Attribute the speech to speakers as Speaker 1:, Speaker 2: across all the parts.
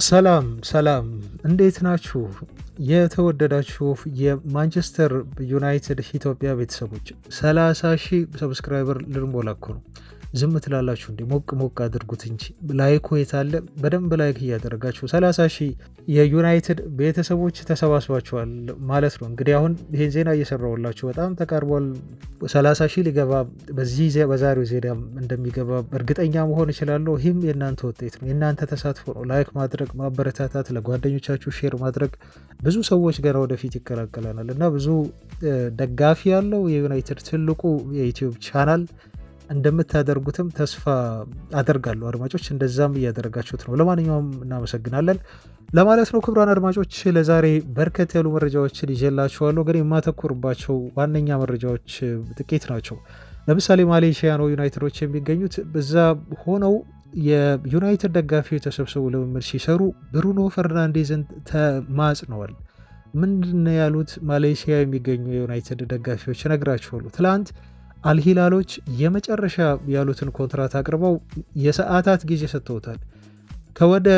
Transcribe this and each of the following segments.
Speaker 1: ሰላም ሰላም፣ እንዴት ናችሁ? የተወደዳችሁ የማንቸስተር ዩናይትድ ኢትዮጵያ ቤተሰቦች 30,000 ሰብስክራይበር ልንሞላ እኮ ነው። ዝም ትላላችሁ እንዴ? ሞቅ ሞቅ አድርጉት እንጂ ላይኩ የታለ? በደንብ ላይክ እያደረጋችሁ 30,000 የዩናይትድ ቤተሰቦች ተሰባስባችኋል ማለት ነው። እንግዲህ አሁን ይህን ዜና እየሰራሁላችሁ በጣም ተቃርቧል። 30,000 ሊገባ በዛሬው ዜና እንደሚገባ እርግጠኛ መሆን እችላለሁ። ይህም የእናንተ ውጤት ነው፣ የእናንተ ተሳትፎ ነው። ላይክ ማድረግ፣ ማበረታታት፣ ለጓደኞቻችሁ ሼር ማድረግ። ብዙ ሰዎች ገና ወደፊት ይቀላቀለናል እና ብዙ ደጋፊ ያለው የዩናይትድ ትልቁ የዩቲዩብ ቻናል እንደምታደርጉትም ተስፋ አደርጋለሁ። አድማጮች እንደዛም እያደረጋችሁት ነው። ለማንኛውም እናመሰግናለን ለማለት ነው። ክቡራን አድማጮች ለዛሬ በርከት ያሉ መረጃዎችን ይዤላችኋለሁ፣ ግን የማተኩርባቸው ዋነኛ መረጃዎች ጥቂት ናቸው። ለምሳሌ ማሌዥያ ነው ዩናይትዶች የሚገኙት። በዛ ሆነው የዩናይትድ ደጋፊዎች ተሰብስበው ልምምድ ሲሰሩ ብሩኖ ፈርናንዴዝን ተማጽነዋል። ምንድን ያሉት ማሌዥያ የሚገኙ የዩናይትድ ደጋፊዎች እነግራችኋለሁ። ትላንት አልሂላሎች የመጨረሻ ያሉትን ኮንትራት አቅርበው የሰዓታት ጊዜ ሰጥተውታል። ከወደ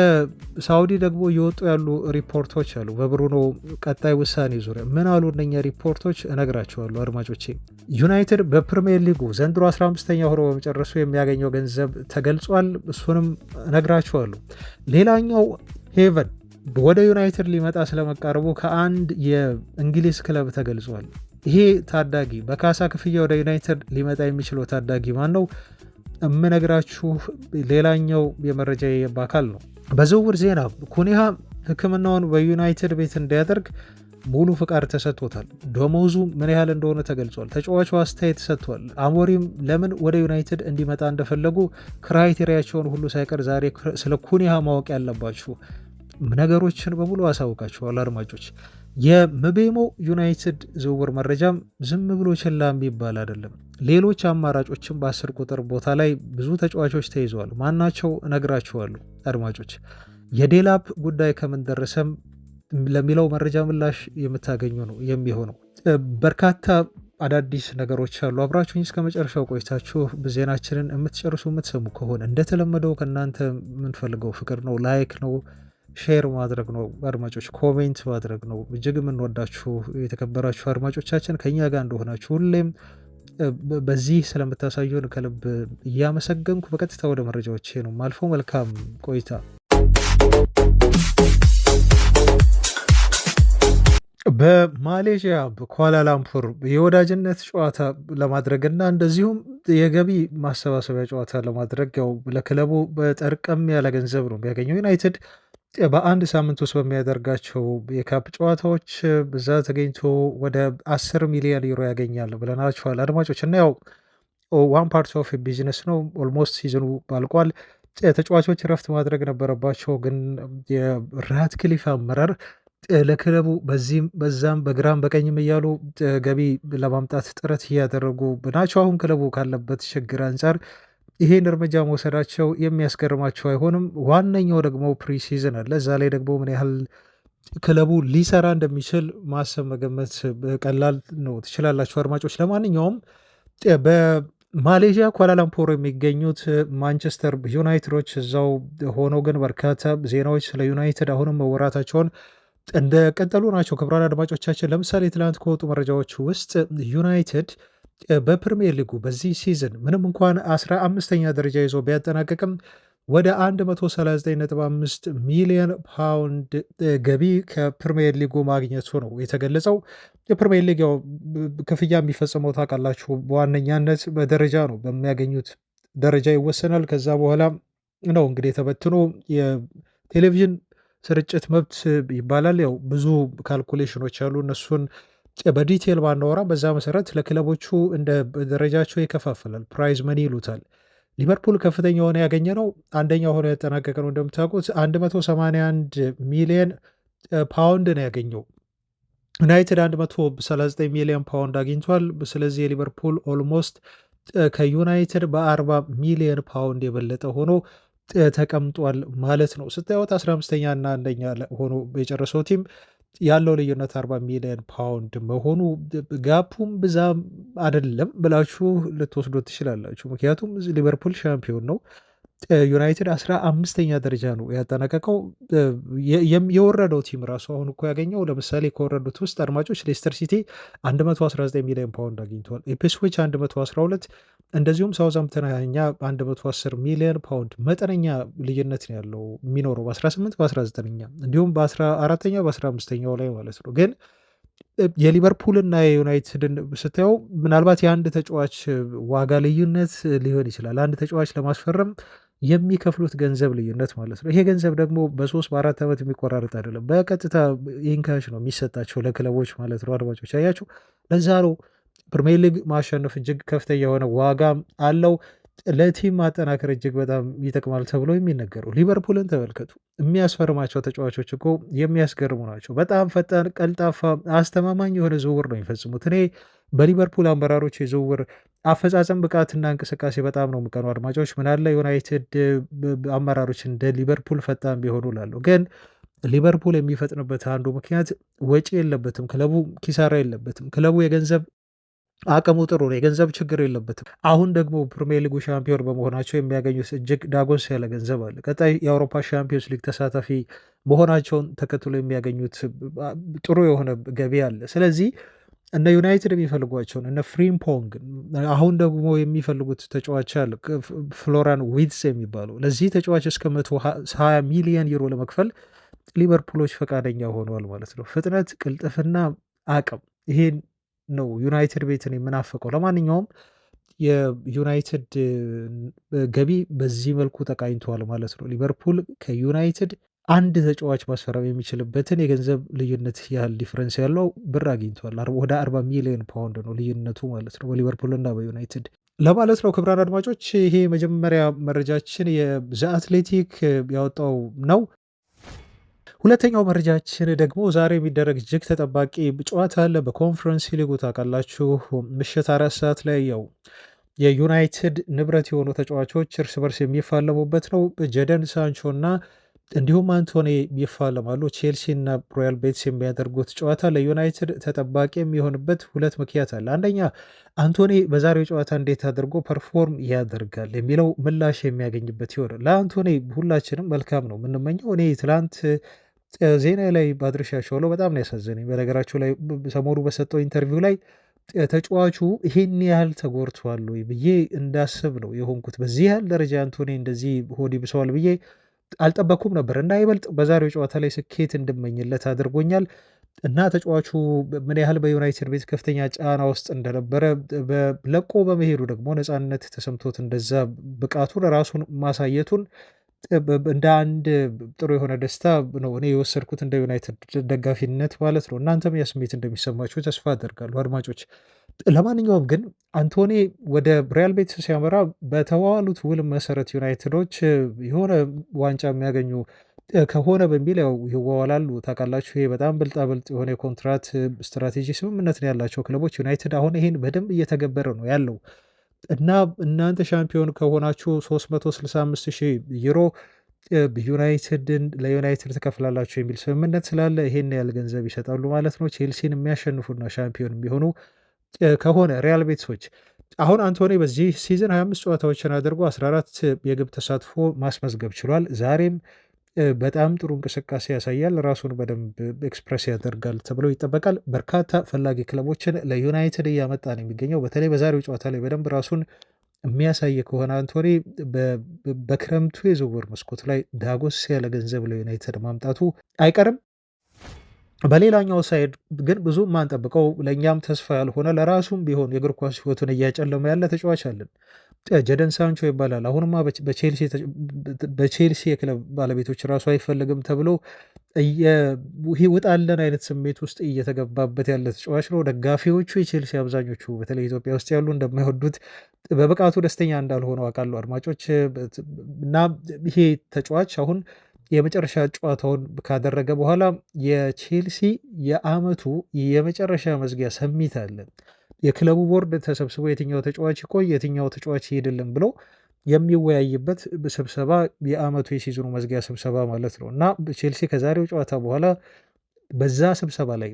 Speaker 1: ሳውዲ ደግሞ እየወጡ ያሉ ሪፖርቶች አሉ በብሩኖ ቀጣይ ውሳኔ ዙሪያ። ምን አሉ እነኛ ሪፖርቶች? እነግራቸዋለሁ አድማጮቼ። ዩናይትድ በፕሪሚየር ሊጉ ዘንድሮ 15ኛ ሆኖ በመጨረሱ የሚያገኘው ገንዘብ ተገልጿል። እሱንም እነግራቸዋለሁ። ሌላኛው ሄቨን ወደ ዩናይትድ ሊመጣ ስለመቃረቡ ከአንድ የእንግሊዝ ክለብ ተገልጿል። ይሄ ታዳጊ በካሳ ክፍያ ወደ ዩናይትድ ሊመጣ የሚችለው ታዳጊ ማን ነው? የምነግራችሁ ሌላኛው የመረጃ አካል ነው። በዝውውር ዜና ኩኒሃ ሕክምናውን በዩናይትድ ቤት እንዲያደርግ ሙሉ ፍቃድ ተሰጥቶታል። ደሞዙ ምን ያህል እንደሆነ ተገልጿል። ተጫዋቹ አስተያየት ሰጥቷል። አሞሪም ለምን ወደ ዩናይትድ እንዲመጣ እንደፈለጉ ክራይቴሪያቸውን ሁሉ ሳይቀር ዛሬ ስለ ኩኒሃ ማወቅ ያለባችሁ ነገሮችን በሙሉ አሳውቃችኋል አድማጮች። የምቤሞ ዩናይትድ ዝውውር መረጃም ዝም ብሎ ችላ የሚባል አይደለም። ሌሎች አማራጮችም በ10 ቁጥር ቦታ ላይ ብዙ ተጫዋቾች ተይዘዋል። ማናቸው እነግራችኋለሁ አድማጮች። የዴላፕ ጉዳይ ከምን ደረሰም ለሚለው መረጃ ምላሽ የምታገኙ ነው የሚሆነው። በርካታ አዳዲስ ነገሮች አሉ። አብራችሁኝ እስከ መጨረሻው ቆይታችሁ ዜናችንን የምትጨርሱ የምትሰሙ ከሆነ እንደተለመደው ከእናንተ የምንፈልገው ፍቅር ነው፣ ላይክ ነው፣ ሼር ማድረግ ነው። አድማጮች ኮሜንት ማድረግ ነው። እጅግ የምንወዳችሁ የተከበራችሁ አድማጮቻችን ከኛ ጋር እንደሆናችሁ ሁሌም በዚህ ስለምታሳዩን ከልብ እያመሰገንኩ በቀጥታ ወደ መረጃዎች ነው ማልፎ። መልካም ቆይታ። በማሌዥያ በኳላላምፑር የወዳጅነት ጨዋታ ለማድረግና እንደዚሁም የገቢ ማሰባሰቢያ ጨዋታ ለማድረግ ያው ለክለቡ በጠርቀም ያለ ገንዘብ ነው የሚያገኘው ዩናይትድ በአንድ ሳምንት ውስጥ በሚያደርጋቸው የካፕ ጨዋታዎች በዛ ተገኝቶ ወደ 10 ሚሊዮን ዩሮ ያገኛል ብለናቸዋል አድማጮች። እና ያው ዋን ፓርት ኦፍ ቢዝነስ ነው። ኦልሞስት ሲዝኑ ባልቋል። ተጫዋቾች ረፍት ማድረግ ነበረባቸው፣ ግን የራትክሊፍ አመራር ለክለቡ በዚህም በዛም በግራም በቀኝም እያሉ ገቢ ለማምጣት ጥረት እያደረጉ ናቸው። አሁን ክለቡ ካለበት ችግር አንጻር ይሄን እርምጃ መውሰዳቸው የሚያስገርማቸው አይሆንም። ዋነኛው ደግሞ ፕሪሲዝን አለ። እዛ ላይ ደግሞ ምን ያህል ክለቡ ሊሰራ እንደሚችል ማሰብ መገመት ቀላል ነው። ትችላላችሁ አድማጮች። ለማንኛውም በማሌዥያ ኳላላምፖር የሚገኙት ማንቸስተር ዩናይትዶች እዛው ሆነው ግን በርካታ ዜናዎች ስለ ዩናይትድ አሁንም መወራታቸውን እንደቀጠሉ ናቸው። ክቡራን አድማጮቻችን ለምሳሌ ትላንት ከወጡ መረጃዎች ውስጥ ዩናይትድ በፕሪሚየር ሊጉ በዚህ ሲዝን ምንም እንኳን 15ኛ ደረጃ ይዞ ቢያጠናቀቅም ወደ 139.5 ሚሊዮን ፓውንድ ገቢ ከፕሪሚየር ሊጉ ማግኘቱ ነው የተገለጸው። የፕሪሚየር ሊግ ያው ክፍያ የሚፈጽመው ታውቃላችሁ በዋነኛነት በደረጃ ነው፣ በሚያገኙት ደረጃ ይወሰናል። ከዛ በኋላ ነው እንግዲህ ተበትኖ የቴሌቪዥን ስርጭት መብት ይባላል። ያው ብዙ ካልኩሌሽኖች አሉ፣ እነሱን በዲቴል ባናወራ በዛ መሰረት ለክለቦቹ እንደ ደረጃቸው ይከፋፈላል። ፕራይዝ መኒ ይሉታል። ሊቨርፑል ከፍተኛ ሆነ ያገኘ ነው፣ አንደኛ ሆነ ያጠናቀቀ ነው። እንደምታውቁት 181 ሚሊዮን ፓውንድ ነው ያገኘው። ዩናይትድ 139 ሚሊዮን ፓውንድ አግኝቷል። ስለዚህ የሊቨርፑል ኦልሞስት ከዩናይትድ በ40 ሚሊዮን ፓውንድ የበለጠ ሆኖ ተቀምጧል ማለት ነው። ስታዩት 15ኛ እና አንደኛ ሆኖ የጨረሰው ቲም ያለው ልዩነት 40 ሚሊዮን ፓውንድ መሆኑ ጋፑም ብዛም አይደለም ብላችሁ ልትወስዶ ትችላላችሁ። ምክንያቱም ሊቨርፑል ሻምፒዮን ነው። ዩናይትድ 15ኛ ደረጃ ነው ያጠናቀቀው። የወረደው ቲም ራሱ አሁን እኮ ያገኘው ለምሳሌ ከወረዱት ውስጥ አድማጮች ሌስተር ሲቲ 119 ሚሊዮን ፓውንድ አግኝተዋል። ኢፕስዊች 112 እንደዚሁም ሳውዛምፕተን ኛ 110 ሚሊዮን ፓውንድ። መጠነኛ ልዩነት ነው ያለው የሚኖረው በ18 በ19ኛ እንዲሁም በ14ኛ በ15ኛው ላይ ማለት ነው። ግን የሊቨርፑልና የዩናይትድን ስታየው ምናልባት የአንድ ተጫዋች ዋጋ ልዩነት ሊሆን ይችላል። አንድ ተጫዋች ለማስፈረም የሚከፍሉት ገንዘብ ልዩነት ማለት ነው። ይሄ ገንዘብ ደግሞ በ3 በ4 ዓመት የሚቆራረጥ አይደለም። በቀጥታ ኢንካሽ ነው የሚሰጣቸው ለክለቦች ማለት ነው። አድማጮች አያችሁ፣ ለዛ ነው ፕሪሚየር ሊግ ማሸነፍ እጅግ ከፍተኛ የሆነ ዋጋ አለው። ለቲም ማጠናከር እጅግ በጣም ይጠቅማል ተብሎ የሚነገረው። ሊቨርፑልን ተመልከቱ። የሚያስፈርማቸው ተጫዋቾች እኮ የሚያስገርሙ ናቸው። በጣም ፈጣን፣ ቀልጣፋ፣ አስተማማኝ የሆነ ዝውውር ነው የሚፈጽሙት። እኔ በሊቨርፑል አመራሮች የዝውውር አፈጻጸም ብቃትና እንቅስቃሴ በጣም ነው የምቀኑ። አድማጮች ምናለ ዩናይትድ አመራሮች እንደ ሊቨርፑል ፈጣን ቢሆኑ ላለው። ግን ሊቨርፑል የሚፈጥንበት አንዱ ምክንያት ወጪ የለበትም ክለቡ፣ ኪሳራ የለበትም ክለቡ፣ የገንዘብ አቅሙ ጥሩ ነው፣ የገንዘብ ችግር የለበትም። አሁን ደግሞ ፕሪሚየር ሊጉ ሻምፒዮን በመሆናቸው የሚያገኙት እጅግ ዳጎስ ያለ ገንዘብ አለ። ቀጣይ የአውሮፓ ሻምፒዮንስ ሊግ ተሳታፊ መሆናቸውን ተከትሎ የሚያገኙት ጥሩ የሆነ ገቢ አለ። ስለዚህ እነ ዩናይትድ የሚፈልጓቸውን እነ ፍሪምፖንግ አሁን ደግሞ የሚፈልጉት ተጫዋች አለ ፍሎራን ዊትስ የሚባለው ለዚህ ተጫዋች እስከ 120 ሚሊዮን ዩሮ ለመክፈል ሊቨርፑሎች ፈቃደኛ ሆነዋል ማለት ነው። ፍጥነት፣ ቅልጥፍና፣ አቅም ይሄን ነው ዩናይትድ ቤትን የምናፈቀው። ለማንኛውም የዩናይትድ ገቢ በዚህ መልኩ ተቃኝተዋል ማለት ነው። ሊቨርፑል ከዩናይትድ አንድ ተጫዋች ማስፈረም የሚችልበትን የገንዘብ ልዩነት ያህል ዲፍረንስ ያለው ብር አግኝቷል። ወደ 40 ሚሊዮን ፓውንድ ነው ልዩነቱ ማለት ነው በሊቨርፑል እና በዩናይትድ ለማለት ነው። ክቡራን አድማጮች ይሄ መጀመሪያ መረጃችን የዘ አትሌቲክ ያወጣው ነው። ሁለተኛው መረጃችን ደግሞ ዛሬ የሚደረግ እጅግ ተጠባቂ ጨዋታ አለ በኮንፈረንስ ሊጉ ታውቃላችሁ። ምሽት 4 ሰዓት ላይ ያው የዩናይትድ ንብረት የሆኑ ተጫዋቾች እርስ በርስ የሚፋለሙበት ነው። ጀደን ሳንቾ እና እንዲሁም አንቶኒ ይፋለማሉ። ቼልሲ እና ሮያል ቤትስ የሚያደርጉት ጨዋታ ለዩናይትድ ተጠባቂ የሚሆንበት ሁለት ምክንያት አለ። አንደኛ አንቶኒ በዛሬው ጨዋታ እንዴት አድርጎ ፐርፎርም ያደርጋል የሚለው ምላሽ የሚያገኝበት ይሆናል። ለአንቶኒ ሁላችንም መልካም ነው የምንመኘው። እኔ ትላንት ዜና ላይ ባድርሻቸው በጣም ነው ያሳዘነኝ። በነገራቸው ላይ ሰሞኑ በሰጠው ኢንተርቪው ላይ ተጫዋቹ ይህን ያህል ተጎድቷል ወይ ብዬ እንዳስብ ነው የሆንኩት። በዚህ ያህል ደረጃ አንቶኒ እንደዚህ ሆድ ይብሰዋል ብዬ አልጠበኩም ነበር እና ይበልጥ በዛሬው ጨዋታ ላይ ስኬት እንድመኝለት አድርጎኛል እና ተጫዋቹ ምን ያህል በዩናይትድ ቤት ከፍተኛ ጫና ውስጥ እንደነበረ ለቆ በመሄዱ ደግሞ ነፃነት ተሰምቶት እንደዛ ብቃቱን ራሱን ማሳየቱን እንደ አንድ ጥሩ የሆነ ደስታ ነው እኔ የወሰድኩት እንደ ዩናይትድ ደጋፊነት ማለት ነው። እናንተም ያ ስሜት እንደሚሰማችሁ ተስፋ አደርጋለሁ አድማጮች። ለማንኛውም ግን አንቶኒ ወደ ሪያል ቤቲስ ሲያመራ በተዋዋሉት ውል መሰረት ዩናይትዶች የሆነ ዋንጫ የሚያገኙ ከሆነ በሚል ያው ይዋዋላሉ። ታውቃላችሁ ይሄ በጣም ብልጣብልጥ የሆነ የኮንትራት ስትራቴጂ ስምምነት ነው ያላቸው ክለቦች። ዩናይትድ አሁን ይሄን በደንብ እየተገበረ ነው ያለው እና እናንተ ሻምፒዮን ከሆናችሁ 365,000 ዩሮ ዩናይትድን ለዩናይትድ ትከፍላላችሁ የሚል ስምምነት ስላለ ይሄን ያህል ገንዘብ ይሰጣሉ ማለት ነው። ቼልሲን የሚያሸንፉና ሻምፒዮን የሚሆኑ ከሆነ ሪያል ቤቲሶች አሁን አንቶኒ በዚህ ሲዝን 25 ጨዋታዎችን አድርጎ 14 የግብ ተሳትፎ ማስመዝገብ ችሏል። ዛሬም በጣም ጥሩ እንቅስቃሴ ያሳያል። ራሱን በደንብ ኤክስፕረስ ያደርጋል ተብሎ ይጠበቃል። በርካታ ፈላጊ ክለቦችን ለዩናይትድ እያመጣ ነው የሚገኘው። በተለይ በዛሬው ጨዋታ ላይ በደንብ ራሱን የሚያሳይ ከሆነ አንቶኒ በክረምቱ የዝውውር መስኮት ላይ ዳጎስ ያለ ገንዘብ ለዩናይትድ ማምጣቱ አይቀርም። በሌላኛው ሳይድ ግን ብዙ ማንጠብቀው ለእኛም ተስፋ ያልሆነ ለራሱም ቢሆን የእግር ኳስ ሕይወቱን እያጨለመ ያለ ተጫዋች አለን። ጀደን ሳንቾ ይባላል። አሁንማ በቼልሲ የክለብ ባለቤቶች ራሱ አይፈልግም ተብሎ ውጣለን አይነት ስሜት ውስጥ እየተገባበት ያለ ተጫዋች ነው። ደጋፊዎቹ የቼልሲ አብዛኞቹ በተለይ ኢትዮጵያ ውስጥ ያሉ እንደማይወዱት በብቃቱ ደስተኛ እንዳልሆነው አውቃለሁ አድማጮች። እና ይሄ ተጫዋች አሁን የመጨረሻ ጨዋታውን ካደረገ በኋላ የቼልሲ የአመቱ የመጨረሻ መዝጊያ ሰሚት አለ። የክለቡ ቦርድ ተሰብስቦ የትኛው ተጫዋች ይቆይ የትኛው ተጫዋች ይሄድልን ብሎ የሚወያይበት ስብሰባ የአመቱ የሲዝኑ መዝጊያ ስብሰባ ማለት ነው እና ቼልሲ ከዛሬው ጨዋታ በኋላ በዛ ስብሰባ ላይ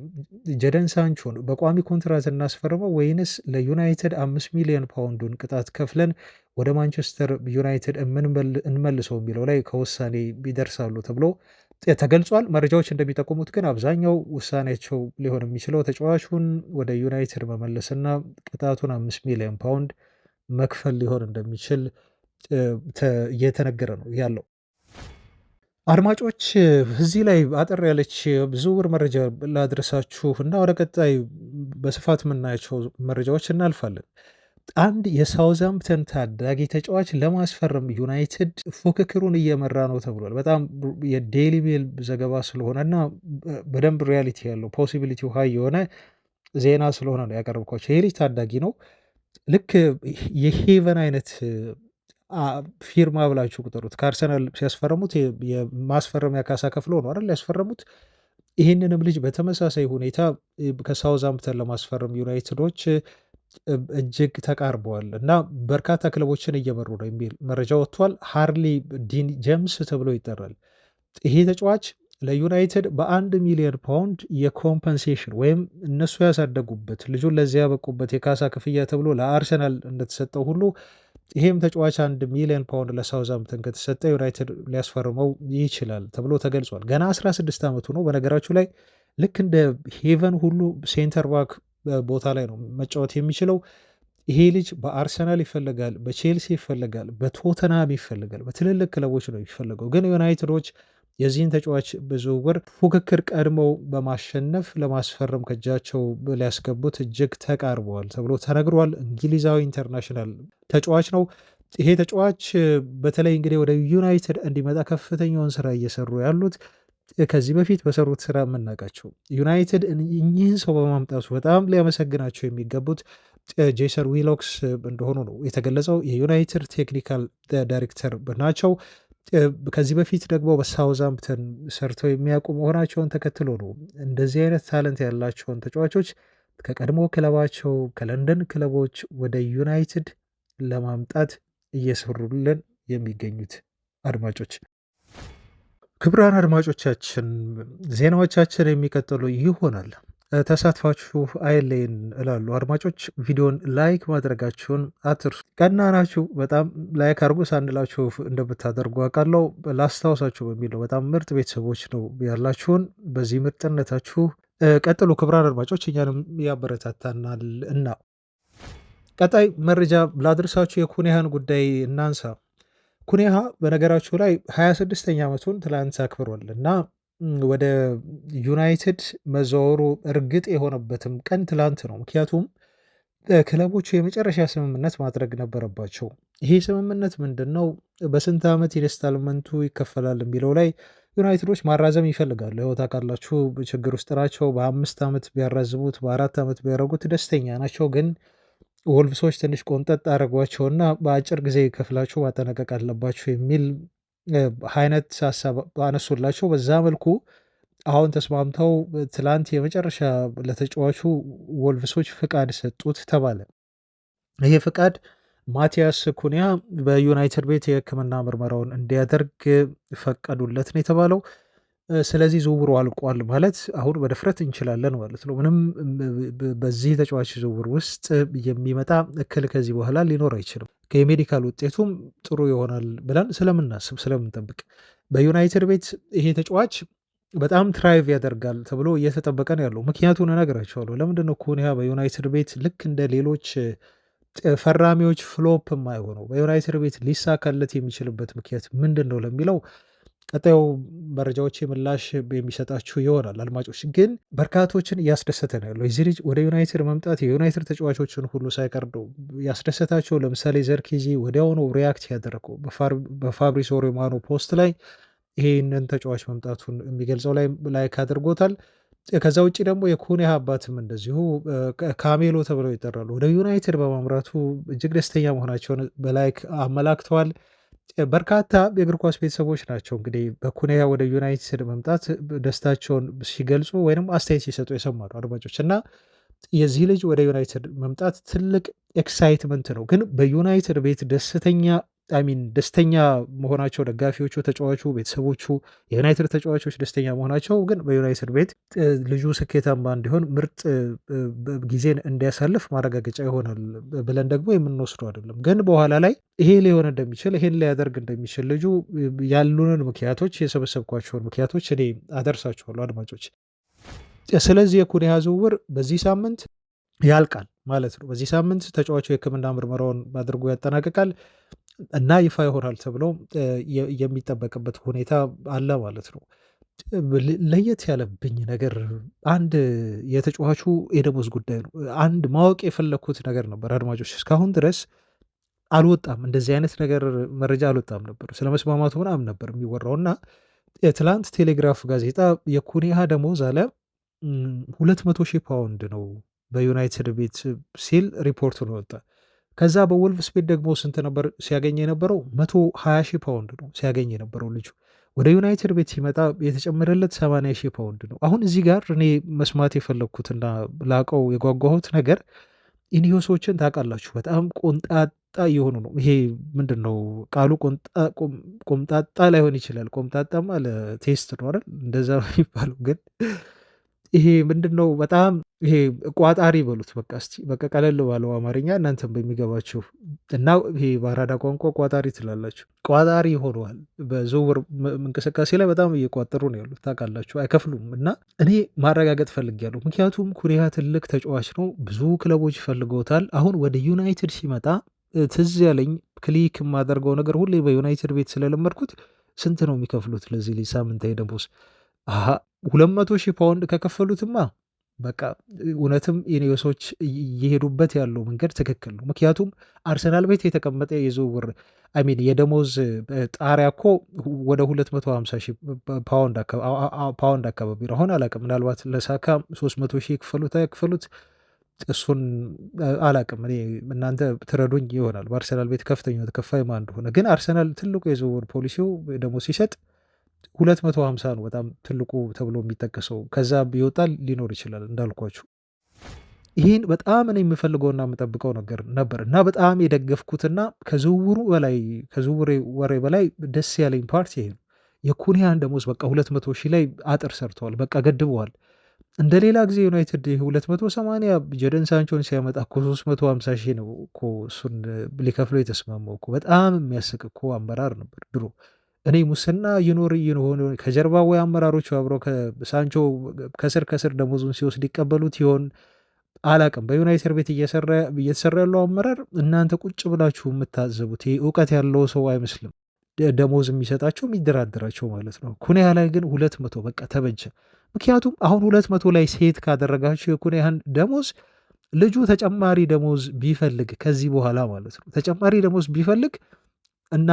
Speaker 1: ጀደን ሳንቾን በቋሚ ኮንትራት እናስፈርመው ወይንስ ለዩናይትድ 5 ሚሊዮን ፓውንዱን ቅጣት ከፍለን ወደ ማንቸስተር ዩናይትድ እንመልሰው የሚለው ላይ ከውሳኔ ይደርሳሉ ተብሎ ተገልጿል። መረጃዎች እንደሚጠቁሙት ግን አብዛኛው ውሳኔያቸው ሊሆን የሚችለው ተጫዋቹን ወደ ዩናይትድ መመለስና ቅጣቱን 5 ሚሊዮን ፓውንድ መክፈል ሊሆን እንደሚችል እየተነገረ ነው ያለው። አድማጮች እዚህ ላይ አጠር ያለች ዝውውር መረጃ ላድረሳችሁ እና ወደ ቀጣይ በስፋት የምናያቸው መረጃዎች እናልፋለን። አንድ የሳውዛምፕተን ታዳጊ ተጫዋች ለማስፈረም ዩናይትድ ፉክክሩን እየመራ ነው ተብሏል። በጣም የዴይሊ ሜል ዘገባ ስለሆነ እና በደንብ ሪያሊቲ ያለው ፖሲቢሊቲ ሃይ የሆነ ዜና ስለሆነ ነው ያቀረብኳቸው። ይህ ልጅ ታዳጊ ነው። ልክ የሄቨን አይነት ፊርማ ብላችሁ ቁጠሩት። ከአርሰናል ሲያስፈረሙት የማስፈረሚያ ካሳ ከፍለው ነው አይደል ያስፈረሙት። ይህንንም ልጅ በተመሳሳይ ሁኔታ ከሳውዛምፕተን ለማስፈረም ዩናይትዶች እጅግ ተቃርበዋል እና በርካታ ክለቦችን እየመሩ ነው የሚል መረጃ ወጥቷል። ሃርሊ ዲን ጀምስ ተብሎ ይጠራል። ይሄ ተጫዋች ለዩናይትድ በ1 ሚሊዮን ፓውንድ የኮምፐንሴሽን ወይም እነሱ ያሳደጉበት ልጁን ለዚያ ያበቁበት የካሳ ክፍያ ተብሎ ለአርሰናል እንደተሰጠው ሁሉ ይሄም ተጫዋች 1 ሚሊዮን ፓውንድ ለሳውዛምፕተን ከተሰጠ ዩናይትድ ሊያስፈርመው ይችላል ተብሎ ተገልጿል። ገና 16 ዓመቱ ነው። በነገራችሁ ላይ ልክ እንደ ሄቨን ሁሉ ሴንተር ባክ ቦታ ላይ ነው መጫወት የሚችለው። ይሄ ልጅ በአርሰናል ይፈልጋል፣ በቼልሲ ይፈልጋል፣ በቶተናም ይፈልጋል፣ በትልልቅ ክለቦች ነው የሚፈልገው። ግን ዩናይትዶች የዚህን ተጫዋች በዝውውር ፉክክር ቀድመው በማሸነፍ ለማስፈረም ከእጃቸው ሊያስገቡት እጅግ ተቃርበዋል ተብሎ ተነግሯል። እንግሊዛዊ ኢንተርናሽናል ተጫዋች ነው። ይሄ ተጫዋች በተለይ እንግዲህ ወደ ዩናይትድ እንዲመጣ ከፍተኛውን ስራ እየሰሩ ያሉት ከዚህ በፊት በሰሩት ስራ የምናውቃቸው ዩናይትድ እኚህን ሰው በማምጣቱ በጣም ሊያመሰግናቸው የሚገቡት ጄሰን ዊሎክስ እንደሆኑ ነው የተገለጸው። የዩናይትድ ቴክኒካል ዳይሬክተር ናቸው። ከዚህ በፊት ደግሞ በሳውዛምፕተን ሰርተው የሚያውቁ መሆናቸውን ተከትሎ ነው እንደዚህ አይነት ታለንት ያላቸውን ተጫዋቾች ከቀድሞ ክለባቸው ከለንደን ክለቦች ወደ ዩናይትድ ለማምጣት እየሰሩልን የሚገኙት። አድማጮች፣ ክቡራን አድማጮቻችን ዜናዎቻችን የሚቀጥሉ ይሆናል። ተሳትፋችሁ አይለይን እላሉ። አድማጮች ቪዲዮን ላይክ ማድረጋችሁን አትርሱ። ቀና ናችሁ፣ በጣም ላይክ አድርጉ ሳንላችሁ እንደምታደርጉ አውቃለሁ። ላስታውሳችሁ በሚለው በጣም ምርጥ ቤተሰቦች ነው ያላችሁን። በዚህ ምርጥነታችሁ ቀጥሉ። ክቡራን አድማጮች እኛንም ያበረታታናል እና ቀጣይ መረጃ ላድርሳችሁ። የኩኒሃን ጉዳይ እናንሳ። ኩኒሃ በነገራችሁ ላይ 26ኛ ዓመቱን ትላንት አክብሯል እና ወደ ዩናይትድ መዘዋወሩ እርግጥ የሆነበትም ቀን ትላንት ነው። ምክንያቱም ክለቦቹ የመጨረሻ ስምምነት ማድረግ ነበረባቸው። ይሄ ስምምነት ምንድን ነው? በስንት ዓመት ኢንስታልመንቱ ይከፈላል የሚለው ላይ ዩናይትዶች ማራዘም ይፈልጋሉ። ያው ታውቃላችሁ ችግር ውስጥ ናቸው። በ5 ዓመት ቢያራዝሙት በ4 ዓመት ቢያደርጉት ደስተኛ ናቸው። ግን ወልቭሶች ትንሽ ቆንጠጥ አድርጓቸውና በአጭር ጊዜ ከፍላችሁ ማጠናቀቅ አለባቸው የሚል አይነት ሀሳብ አነሱላቸው። በዛ መልኩ አሁን ተስማምተው ትላንት የመጨረሻ ለተጫዋቹ ወልቭሶች ፍቃድ ሰጡት ተባለ። ይህ ፍቃድ ማቲያስ ኩኒያ በዩናይትድ ቤት የሕክምና ምርመራውን እንዲያደርግ ፈቀዱለት ነው የተባለው። ስለዚህ ዝውውሩ አልቋል ማለት አሁን በድፍረት እንችላለን ማለት ነው። ምንም በዚህ ተጫዋች ዝውውር ውስጥ የሚመጣ እክል ከዚህ በኋላ ሊኖር አይችልም። የሜዲካል ውጤቱም ጥሩ ይሆናል ብለን ስለምናስብ ስለምንጠብቅ በዩናይትድ ቤት ይሄ ተጫዋች በጣም ትራይቭ ያደርጋል ተብሎ እየተጠበቀ ነው ያለው። ምክንያቱን እነግራቸዋለሁ። ለምንድነው ኩኒያ በዩናይትድ ቤት ልክ እንደ ሌሎች ፈራሚዎች ፍሎፕ የማይሆነው? በዩናይትድ ቤት ሊሳካለት የሚችልበት ምክንያት ምንድን ነው ለሚለው ቀጣዩ መረጃዎች ምላሽ የሚሰጣችሁ ይሆናል። አድማጮች ግን በርካቶችን እያስደሰተ ነው ያለው የዚህ ልጅ ወደ ዩናይትድ መምጣት። የዩናይትድ ተጫዋቾችን ሁሉ ሳይቀርዱ ያስደሰታቸው። ለምሳሌ ዘርኪዚ ወዲያውኑ ሪያክት ያደረገው በፋብሪዞ ሮማኖ ፖስት ላይ ይሄንን ተጫዋች መምጣቱን የሚገልጸው ላይ ላይክ አድርጎታል። ከዛ ውጭ ደግሞ የኩኒያ አባትም እንደዚሁ ካሜሎ ተብለው ይጠራሉ። ወደ ዩናይትድ በማምራቱ እጅግ ደስተኛ መሆናቸውን በላይክ አመላክተዋል። በርካታ የእግር ኳስ ቤተሰቦች ናቸው እንግዲህ በኩኒያ ወደ ዩናይትድ መምጣት ደስታቸውን ሲገልጹ ወይም አስተያየት ሲሰጡ የሰማሉ አድማጮች። እና የዚህ ልጅ ወደ ዩናይትድ መምጣት ትልቅ ኤክሳይትመንት ነው። ግን በዩናይትድ ቤት ደስተኛ አይሚን ደስተኛ መሆናቸው ደጋፊዎቹ፣ ተጫዋቹ፣ ቤተሰቦቹ፣ የዩናይትድ ተጫዋቾች ደስተኛ መሆናቸው ግን በዩናይትድ ቤት ልጁ ስኬታማ እንዲሆን ምርጥ ጊዜን እንዲያሳልፍ ማረጋገጫ ይሆናል ብለን ደግሞ የምንወስደው አይደለም። ግን በኋላ ላይ ይሄ ሊሆን እንደሚችል ይሄን ሊያደርግ እንደሚችል ልጁ ያሉንን ምክንያቶች የሰበሰብኳቸውን ምክንያቶች እኔ አደርሳችኋለሁ አድማጮች። ስለዚህ የኩኒያ ዝውውር በዚህ ሳምንት ያልቃል ማለት ነው። በዚህ ሳምንት ተጫዋቹ የሕክምና ምርመራውን አድርጎ ያጠናቅቃል እና ይፋ ይሆናል ተብሎ የሚጠበቅበት ሁኔታ አለ ማለት ነው። ለየት ያለብኝ ነገር አንድ የተጫዋቹ የደሞዝ ጉዳይ ነው። አንድ ማወቅ የፈለግኩት ነገር ነበር አድማጮች፣ እስካሁን ድረስ አልወጣም፣ እንደዚህ አይነት ነገር መረጃ አልወጣም ነበር። ስለ መስማማቱ ምናምን ነበር የሚወራው እና ትላንት ቴሌግራፍ ጋዜጣ የኩኒያ ደሞዝ አለ 200,000 ፓውንድ ነው በዩናይትድ ቤት ሲል ሪፖርቱ ነው ወጣ። ከዛ በወልቭስ ቤት ደግሞ ስንት ነበር ሲያገኝ የነበረው? 120,000 ፓውንድ ነው ሲያገኝ የነበረው ልጁ። ወደ ዩናይትድ ቤት ሲመጣ የተጨመረለት 80,000 ፓውንድ ነው። አሁን እዚህ ጋር እኔ መስማት የፈለግኩትና ላቀው የጓጓሁት ነገር ኢኒዮሶችን ታውቃላችሁ፣ በጣም ቆምጣጣ እየሆኑ ነው። ይሄ ምንድን ነው ቃሉ? ቆምጣጣ ላይሆን ይችላል። ቆምጣጣማ ለቴስት ነው አይደል? እንደዛ ነው የሚባለው ግን ይሄ ምንድነው በጣም ይሄ ቋጣሪ በሉት በቃ እስቲ በቃ ቀለል ባለው አማርኛ እናንተም በሚገባችሁ እና ይሄ በአራዳ ቋንቋ ቋጣሪ ትላላችሁ። ቋጣሪ ሆነዋል። በዝውውር እንቅስቃሴ ላይ በጣም እየቋጠሩ ነው ያሉት ታውቃላችሁ፣ አይከፍሉም። እና እኔ ማረጋገጥ ፈልጊያለሁ። ምክንያቱም ኩኒያ ትልቅ ተጫዋች ነው፣ ብዙ ክለቦች ፈልገውታል። አሁን ወደ ዩናይትድ ሲመጣ ትዝ ያለኝ ክሊክ የማደርገው ነገር ሁሌ በዩናይትድ ቤት ስለለመድኩት ስንት ነው የሚከፍሉት ለዚህ ልጅ ሳምንታዊ ደሞዝ? 200,000 ፓውንድ ከከፈሉትማ በቃ እውነትም ኢኔዮሶች እየሄዱበት ያለው መንገድ ትክክል ነው። ምክንያቱም አርሰናል ቤት የተቀመጠ የዝውውር አይሚን የደሞዝ ጣሪያ እኮ ወደ 250,000 ፓውንድ አካባቢ ነው። አሁን አላቅም፣ ምናልባት ለሳካ 300,000 ክፈሉት እሱን አላቅም። እኔ እናንተ ትረዱኝ ይሆናል በአርሰናል ቤት ከፍተኛ ተከፋይ ማን እንደሆነ። ግን አርሰናል ትልቁ የዝውውር ፖሊሲው ደሞዝ ሲሰጥ 250 ነው በጣም ትልቁ ተብሎ የሚጠቀሰው። ከዛ ቢወጣል ሊኖር ይችላል እንዳልኳችሁ። ይህን በጣም እኔ የምፈልገውና የምጠብቀው ነገር ነበር እና በጣም የደገፍኩትና ከዝውውሩ ወሬ በላይ ደስ ያለኝ ፓርቲ ይሄ ነው። የኩኒያን ደሞዝ በቃ 200,000 ላይ አጥር ሰርተዋል፣ በቃ ገድበዋል። እንደ ሌላ ጊዜ ዩናይትድ 280 ጀደን ሳንቾን ሲያመጣ እኮ 350,000 ነው እኮ እሱን ሊከፍለው የተስማማው እኮ። በጣም የሚያስቅ እኮ አመራር ነበር ድሮ። እኔ ሙስና ይኖር ሆነ ከጀርባ ወይ አመራሮቹ አብረው ከሳንቾ ከስር ደሞዙን ሲወስድ ይቀበሉት ይሆን አላቅም። በዩናይትድ ቤት እየተሰራ ያለው አመራር እናንተ ቁጭ ብላችሁ የምታዘቡት ይህ እውቀት ያለው ሰው አይመስልም። ደሞዝ የሚሰጣቸው የሚደራደራቸው ማለት ነው። ኩኒያ ላይ ግን 200 በቃ ተበጀ። ምክንያቱም አሁን 200 ላይ ሴት ካደረጋችሁ የኩኒያን ደሞዝ ልጁ ተጨማሪ ደሞዝ ቢፈልግ ከዚህ በኋላ ማለት ነው ተጨማሪ ደሞዝ ቢፈልግ እና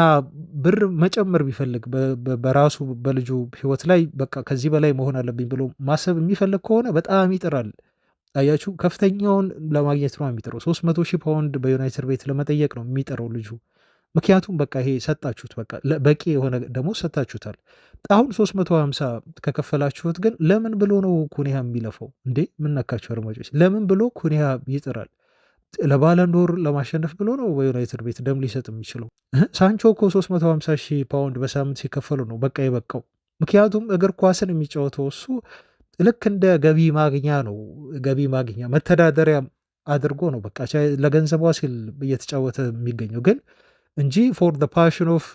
Speaker 1: ብር መጨመር ቢፈልግ በራሱ በልጁ ህይወት ላይ በቃ ከዚህ በላይ መሆን አለብኝ ብሎ ማሰብ የሚፈልግ ከሆነ በጣም ይጥራል። አያችሁ፣ ከፍተኛውን ለማግኘት ነው የሚጥረው። 300,000 ፓውንድ በዩናይትድ ቤት ለመጠየቅ ነው የሚጥረው ልጁ። ምክንያቱም በቃ ይሄ ሰጣችሁት፣ በቃ በቂ የሆነ ደግሞ ሰጣችሁታል። አሁን 350 ከከፈላችሁት ግን ለምን ብሎ ነው ኩኒያ የሚለፈው እንዴ? ምነካችሁ አድማጮች? ለምን ብሎ ኩኒያ ይጥራል? ለባለንዶር ለማሸነፍ ብሎ ነው በዩናይትድ ቤት ደም ሊሰጥ የሚችለው? ሳንቾ እኮ 350,000 ፓውንድ በሳምንት ሲከፈሉ ነው በቃ የበቃው። ምክንያቱም እግር ኳስን የሚጫወተው እሱ ልክ እንደ ገቢ ማግኛ ነው። ገቢ ማግኛ መተዳደሪያ አድርጎ ነው በቃ ለገንዘቧ ሲል እየተጫወተ የሚገኘው ግን እንጂ ፎር ደ ፓሽን ኦፍ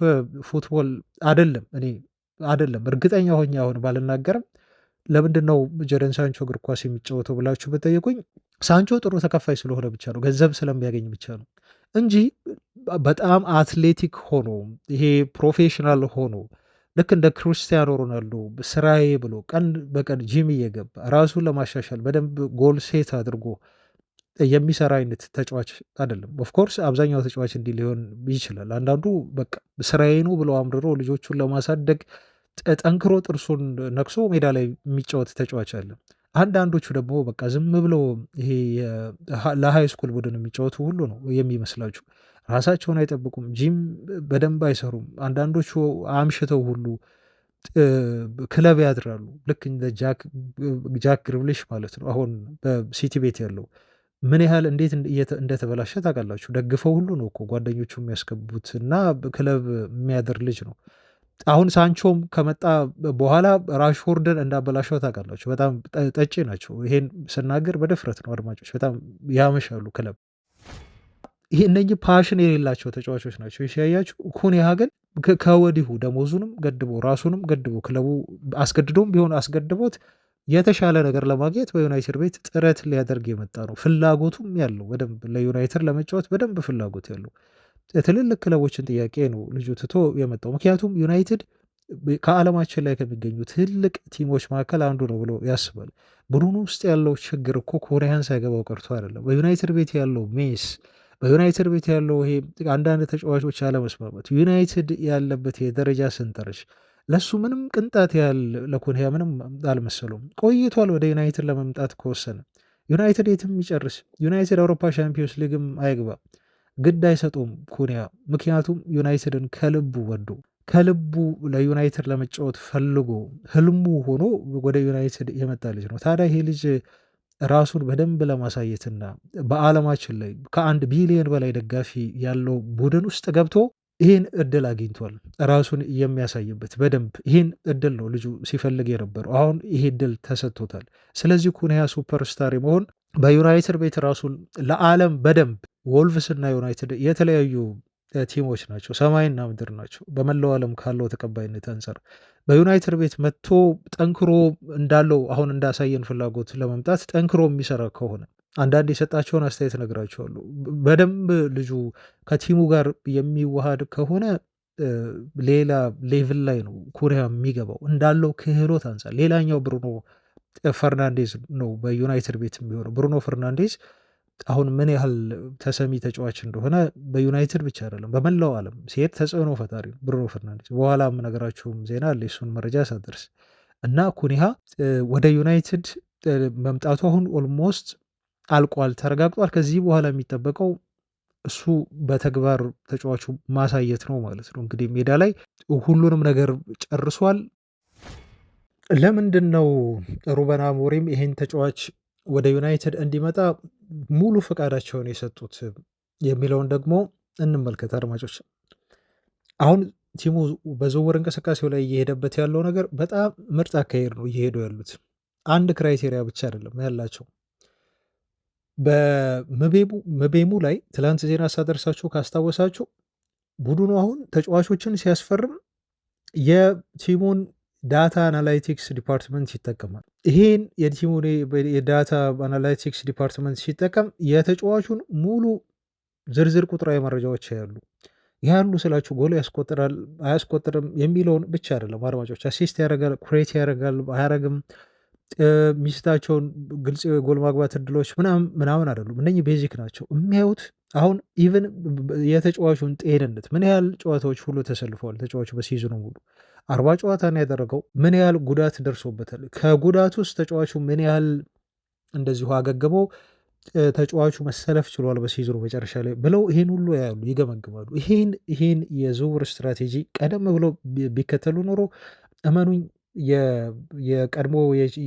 Speaker 1: ፉትቦል አደለም። እኔ አደለም እርግጠኛ ሆኜ አሁን ባልናገርም ለምንድን ነው ጀደን ሳንቾ እግር ኳስ የሚጫወተው ብላችሁ ብጠይቁኝ ሳንቾ ጥሩ ተከፋይ ስለሆነ ብቻ ነው፣ ገንዘብ ስለሚያገኝ ብቻ ነው እንጂ በጣም አትሌቲክ ሆኖ ይሄ ፕሮፌሽናል ሆኖ ልክ እንደ ክርስቲያኖ ሮናልዶ ስራዬ ብሎ ቀን በቀን ጂም እየገባ ራሱን ለማሻሻል በደንብ ጎል ሴት አድርጎ የሚሰራ አይነት ተጫዋች አይደለም። ኦፍኮርስ አብዛኛው ተጫዋች እንዲህ ሊሆን ይችላል። አንዳንዱ በቃ ስራዬ ነው ብሎ አምርሮ ልጆቹን ለማሳደግ ጠንክሮ ጥርሱን ነክሶ ሜዳ ላይ የሚጫወት ተጫዋች አለ። አንዳንዶቹ ደግሞ በቃ ዝም ብለው ይሄ ለሃይ ስኩል ቡድን የሚጫወቱ ሁሉ ነው የሚመስላችሁ። ራሳቸውን አይጠብቁም፣ ጂም በደንብ አይሰሩም። አንዳንዶቹ አምሽተው ሁሉ ክለብ ያድራሉ። ልክ እንደ ጃክ ግሪሊሽ ማለት ነው አሁን በሲቲ ቤት ያለው ምን ያህል እንዴት እንደተበላሸ ታውቃላችሁ። ደግፈው ሁሉ ነው እኮ ጓደኞቹ የሚያስገቡት እና ክለብ የሚያድር ልጅ ነው። አሁን ሳንቾም ከመጣ በኋላ ራሽፎርድን እንዳበላሸው ታውቃላችሁ። በጣም ጠጪ ናቸው። ይሄን ስናገር በድፍረት ነው አድማጮች፣ በጣም ያመሻሉ ክለብ። ይሄ እነኚህ ፓሽን የሌላቸው ተጫዋቾች ናቸው። ሲያያችሁ ኩኒያ ግን ከወዲሁ ደሞዙንም ገድቦ ራሱንም ገድቦ ክለቡ አስገድዶም ቢሆን አስገድቦት የተሻለ ነገር ለማግኘት በዩናይትድ ቤት ጥረት ሊያደርግ የመጣ ነው። ፍላጎቱም ያለው በደንብ ለዩናይትድ ለመጫወት በደንብ ፍላጎት ያለው ትልልቅ ክለቦችን ጥያቄ ነው ልጁ ትቶ የመጣው። ምክንያቱም ዩናይትድ ከዓለማችን ላይ ከሚገኙ ትልቅ ቲሞች መካከል አንዱ ነው ብሎ ያስባል። ቡድኑ ውስጥ ያለው ችግር እኮ ኮሪያን ሳይገባው ቀርቶ አይደለም። በዩናይትድ ቤት ያለው ሜስ፣ በዩናይትድ ቤት ያለው ይሄ አንዳንድ ተጫዋቾች አለመስማማት፣ ዩናይትድ ያለበት የደረጃ ሰንጠረዥ ለሱ ምንም ቅንጣት ያህል ለኮንያ ምንም አልመሰለውም። ቆይቷል ወደ ዩናይትድ ለመምጣት ከወሰነ። ዩናይትድ የትም ይጨርስ፣ ዩናይትድ አውሮፓ ሻምፒዮንስ ሊግም አይግባ ግድ አይሰጡም ኩኒያ። ምክንያቱም ዩናይትድን ከልቡ ወዶ ከልቡ ለዩናይትድ ለመጫወት ፈልጎ ህልሙ ሆኖ ወደ ዩናይትድ የመጣ ልጅ ነው። ታዲያ ይሄ ልጅ ራሱን በደንብ ለማሳየትና በዓለማችን ላይ ከ1 ቢሊዮን በላይ ደጋፊ ያለው ቡድን ውስጥ ገብቶ ይህን እድል አግኝቷል። ራሱን የሚያሳይበት በደንብ ይህን እድል ነው ልጁ ሲፈልግ የነበረው። አሁን ይሄ እድል ተሰጥቶታል። ስለዚህ ኩኒያ ሱፐርስታር መሆን በዩናይትድ ቤት ራሱን ለዓለም በደንብ ወልቭስ እና ዩናይትድ የተለያዩ ቲሞች ናቸው፣ ሰማይና ምድር ናቸው በመላው ዓለም ካለው ተቀባይነት አንጻር። በዩናይትድ ቤት መጥቶ ጠንክሮ እንዳለው አሁን እንዳሳየን ፍላጎት ለመምጣት ጠንክሮ የሚሰራ ከሆነ አንዳንድ የሰጣቸውን አስተያየት እነግራቸዋለሁ። በደንብ ልጁ ከቲሙ ጋር የሚዋሃድ ከሆነ ሌላ ሌቭል ላይ ነው ኩኒያ የሚገባው እንዳለው ክህሎት አንጻር። ሌላኛው ብሩኖ ፈርናንዴዝ ነው በዩናይትድ ቤት የሚሆነው። ብሩኖ ፈርናንዴዝ አሁን ምን ያህል ተሰሚ ተጫዋች እንደሆነ በዩናይትድ ብቻ አይደለም በመላው ዓለም ሲሄድ ተጽዕኖ ፈጣሪ ነው ብሩኖ ፈርናንዴዝ። በኋላ የምነግራችሁም ዜና አለ እሱን መረጃ ሳደርስ እና ኩኒያ ወደ ዩናይትድ መምጣቱ አሁን ኦልሞስት አልቋል፣ ተረጋግጧል። ከዚህ በኋላ የሚጠበቀው እሱ በተግባር ተጫዋቹ ማሳየት ነው ማለት ነው። እንግዲህ ሜዳ ላይ ሁሉንም ነገር ጨርሷል። ለምንድን ነው ሩበን አሞሪም ይሄን ተጫዋች ወደ ዩናይትድ እንዲመጣ ሙሉ ፈቃዳቸውን የሰጡት የሚለውን ደግሞ እንመልከት አድማጮች። አሁን ቲሙ በዝውውር እንቅስቃሴው ላይ እየሄደበት ያለው ነገር በጣም ምርጥ አካሄድ ነው እየሄዱ ያሉት። አንድ ክራይቴሪያ ብቻ አይደለም ያላቸው። በምቤሙ ላይ ትላንት ዜና ሳደርሳችሁ ካስታወሳችሁ ቡድኑ አሁን ተጫዋቾችን ሲያስፈርም የቲሙን ዳታ አናላይቲክስ ዲፓርትመንት ይጠቀማል። ይሄን የቲሙን የዳታ አናላይቲክስ ዲፓርትመንት ሲጠቀም የተጫዋቹን ሙሉ ዝርዝር ቁጥራዊ መረጃዎች ያሉ ስላችሁ ጎል ያስቆጥራል አያስቆጥርም የሚለውን ብቻ አይደለም አድማጮች። አሲስት ያደርጋል፣ ኩሬት ያደርጋል አያደርግም፣ ሚስታቸውን ግልጽ የጎል ማግባት እድሎች ምናምን አይደሉም። እነኚህ ቤዚክ ናቸው የሚያዩት። አሁን ኢቨን የተጫዋቹን ጤንነት ምን ያህል ጨዋታዎች ሁሉ ተሰልፈዋል ተጫዋቹ በሲዝኑ ሙሉ 40 ጨዋታ ነው ያደረገው። ምን ያህል ጉዳት ደርሶበታል፣ ከጉዳት ውስጥ ተጫዋቹ ምን ያህል እንደዚሁ አገግመው ተጫዋቹ መሰለፍ ችሏል በሲዝኑ መጨረሻ ላይ ብለው ይሄን ሁሉ ያሉ ይገመግማሉ። ይሄን የዝውውር ስትራቴጂ ቀደም ብለው ቢከተሉ ኖሮ እመኑኝ የቀድሞ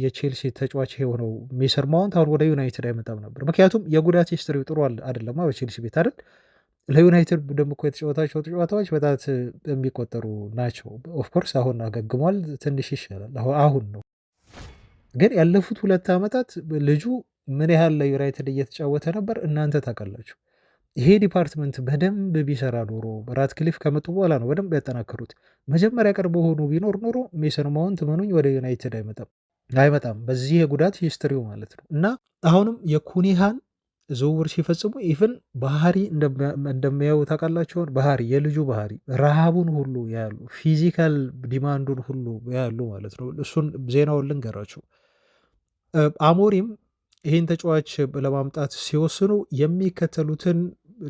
Speaker 1: የቼልሲ ተጫዋች የሆነው ሜሰን ማውንት አሁን ወደ ዩናይትድ አይመጣም ነበር። ምክንያቱም የጉዳት ሂስትሪው ጥሩ አይደለማ በቼልሲ ቤት አይደል። ለዩናይትድ ደግሞ እኮ የተጫወታቸው ጨዋታዎች በጣት የሚቆጠሩ ናቸው። ኦፍኮርስ አሁን አገግሟል፣ ትንሽ ይሻላል አሁን ነው። ግን ያለፉት 2 ዓመታት ልጁ ምን ያህል ለዩናይትድ እየተጫወተ ነበር እናንተ ታውቃላችሁ። ይሄ ዲፓርትመንት በደንብ ቢሰራ ኖሮ ራትክሊፍ ከመጡ በኋላ ነው በደንብ ያጠናከሩት። መጀመሪያ ቀርቦ ሆኖ ቢኖር ኖሮ ሜሰን ማውንት መኑኝ ወደ ዩናይትድ አይመጣም በዚህ የጉዳት ሂስትሪው ማለት ነው። እና አሁንም የኩኒሃን ዝውውር ሲፈጽሙ ኢቨን ባህሪ እንደሚያዩ ታውቃላችሁን። ባህሪ የልጁ ባህሪ ረሃቡን ሁሉ ያሉ ፊዚካል ዲማንዱን ሁሉ ያሉ ማለት ነው። እሱን ዜናውን ልንገራችሁ። አሞሪም ይህን ተጫዋች ለማምጣት ሲወስኑ የሚከተሉትን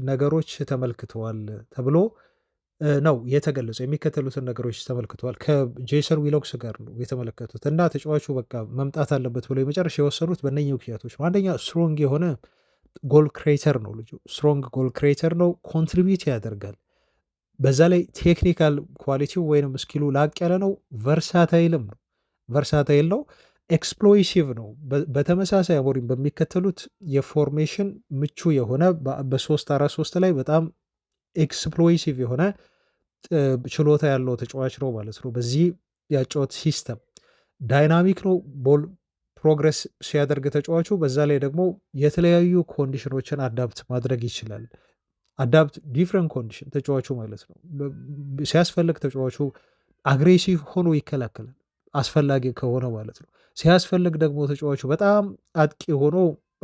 Speaker 1: ነገሮች ተመልክተዋል ተብሎ ነው የተገለጸው። የሚከተሉትን ነገሮች ተመልክተዋል ከጄሰን ዊሎክስ ጋር ነው የተመለከቱት እና ተጫዋቹ በቃ መምጣት አለበት ብሎ የመጨረሻ የወሰኑት በእነኚህ ምክንያቶች። አንደኛ ስትሮንግ የሆነ ጎል ክሬተር ነው ልጁ። ስትሮንግ ጎል ክሬተር ነው፣ ኮንትሪቢዩት ያደርጋል። በዛ ላይ ቴክኒካል ኳሊቲው ወይንም ስኪሉ ላቅ ያለ ነው። ቨርሳታይል ነው። ኤክስፕሎሲቭ ነው። በተመሳሳይ አሞሪም በሚከተሉት የፎርሜሽን ምቹ የሆነ በ3-4-3 ላይ በጣም ኤክስፕሎሲቭ የሆነ ችሎታ ያለው ተጫዋች ነው ማለት ነው። በዚህ ያጨዋወት ሲስተም ዳይናሚክ ነው። ቦል ፕሮግረስ ሲያደርግ ተጫዋቹ በዛ ላይ ደግሞ የተለያዩ ኮንዲሽኖችን አዳፕት ማድረግ ይችላል። አዳፕት ዲፍረንት ኮንዲሽን ተጫዋቹ ማለት ነው። ሲያስፈልግ ተጫዋቹ አግሬሲቭ ሆኖ ይከላከላል አስፈላጊ ከሆነ ማለት ነው። ሲያስፈልግ ደግሞ ተጫዋቹ በጣም አጥቂ ሆኖ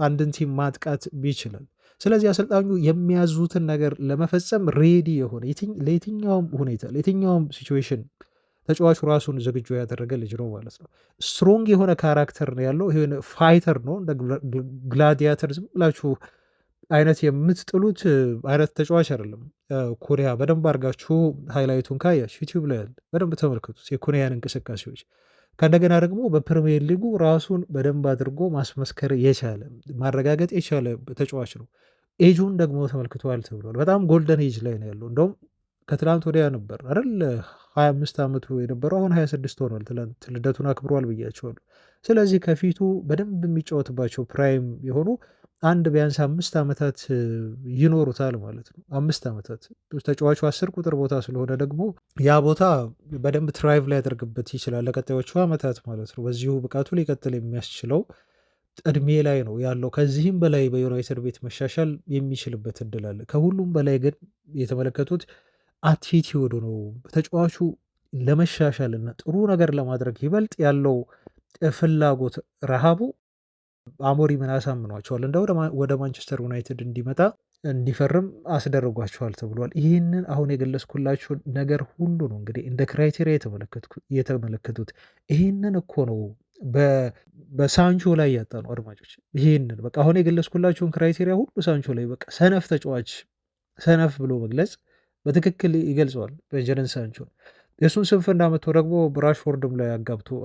Speaker 1: አንድን ቲም ማጥቃት ይችላል። ስለዚህ አሰልጣኙ የሚያዙትን ነገር ለመፈጸም ሬዲ የሆነ ለየትኛውም ሁኔታ ለየትኛውም ሲቹዌሽን ተጫዋቹ ራሱን ዝግጁ ያደረገ ልጅ ነው ማለት ነው። ስትሮንግ የሆነ ካራክተር ነው ያለው። ይሄ ፋይተር ነው። እንደ ግላዲያተር ዝም ብላችሁ አይነት የምትጥሉት አይነት ተጫዋች አይደለም። ኮሪያ በደንብ አድርጋችሁ ሃይላይቱን ካያችሁ ዩቲዩብ ላይ በደንብ ተመልከቱት የኮሪያን እንቅስቃሴዎች። ከእንደገና ደግሞ በፕሪሚየር ሊጉ ራሱን በደንብ አድርጎ ማስመስከር የቻለ ማረጋገጥ የቻለ ተጫዋች ነው። ኤጁን ደግሞ ተመልክተዋል ተብሏል። በጣም ጎልደን ኤጅ ላይ ነው ያለው። እንደውም ከትላንት ወዲያ ነበር አይደል 25 ዓመቱ የነበረው አሁን 26 ሆኗል። ትላንት ልደቱን አክብሯል ብያቸዋለሁ። ስለዚህ ከፊቱ በደንብ የሚጫወትባቸው ፕራይም የሆኑ አንድ ቢያንስ 5 ዓመታት ይኖሩታል ማለት ነው። 5 ዓመታት ተጫዋቹ 10 ቁጥር ቦታ ስለሆነ ደግሞ ያ ቦታ በደንብ ትራይቭ ሊያደርግበት ይችላል ለቀጣዮቹ ዓመታት ማለት ነው። በዚሁ ብቃቱ ሊቀጥል የሚያስችለው እድሜ ላይ ነው ያለው። ከዚህም በላይ በዩናይትድ ቤት መሻሻል የሚችልበት እድል አለ። ከሁሉም በላይ ግን የተመለከቱት አቲቲዩዱ ነው። ተጫዋቹ ለመሻሻል እና ጥሩ ነገር ለማድረግ ይበልጥ ያለው ፍላጎት ረሃቡ አሞሪምን አሳምኗቸዋል። እንደ ወደ ማንቸስተር ዩናይትድ እንዲመጣ እንዲፈርም አስደርጓቸዋል ተብሏል። ይህንን አሁን የገለጽኩላችሁ ነገር ሁሉ ነው እንግዲህ እንደ ክራይቴሪያ የተመለከቱት። ይህንን እኮ ነው በሳንቾ ላይ ያጣ ነው አድማጮች። ይህንን በቃ አሁን የገለጽኩላችሁን ክራይቴሪያ ሁሉ ሳንቾ ላይ በቃ ሰነፍ ተጫዋች ሰነፍ ብሎ መግለጽ በትክክል ይገልጸዋል በጀረን ሳንቾን። የእሱን ስንፍና መጥቶ ደግሞ ራሽፎርድም ላይ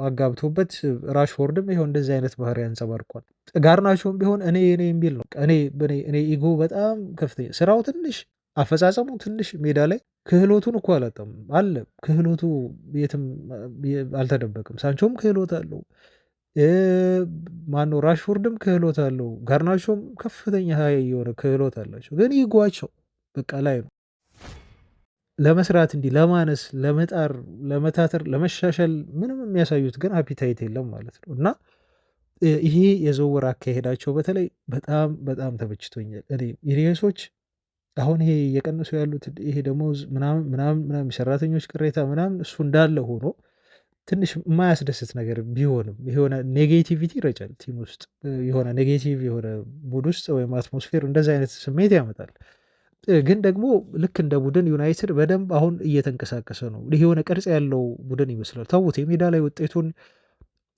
Speaker 1: አጋብቶበት ራሽፎርድም ይኸው እንደዚህ አይነት ባህሪ ያንጸባርቋል። ጋርናቾም ቢሆን እኔ የሚል ነው። እኔ ኢጎ በጣም ከፍተኛ፣ ስራው ትንሽ፣ አፈጻጸሙ ትንሽ፣ ሜዳ ላይ ክህሎቱን እኮ አላጣም አለ። ክህሎቱ የትም አልተደበቅም። ሳንቾም ክህሎት አለው። ማነው ራሽፎርድም ክህሎት አለው። ጋርናቾም ከፍተኛ ሀይ የሆነ ክህሎት አላቸው። ግን ኢጓቸው በቃ ላይ ነው። ለመስራት እንዲህ ለማነስ ለመጣር ለመታተር ለመሻሻል ምንም የሚያሳዩት ግን አፒታይት የለም ማለት ነው። እና ይሄ የዝውውር አካሄዳቸው በተለይ በጣም በጣም ተመችቶኛል። ኢሪየሶች አሁን ይሄ እየቀነሱ ያሉት ይሄ ደሞዝ ምናምን ሰራተኞች ቅሬታ ምናምን እሱ እንዳለ ሆኖ ትንሽ የማያስደስት ነገር ቢሆንም የሆነ ኔጌቲቪቲ ይረጫል ቲም ውስጥ የሆነ ኔጌቲቭ የሆነ ሙድ ውስጥ ወይም አትሞስፌር እንደዚህ አይነት ስሜት ያመጣል። ግን ደግሞ ልክ እንደ ቡድን ዩናይትድ በደንብ አሁን እየተንቀሳቀሰ ነው። ይህ የሆነ ቅርጽ ያለው ቡድን ይመስላል። ተዉት የሜዳ ላይ ውጤቱን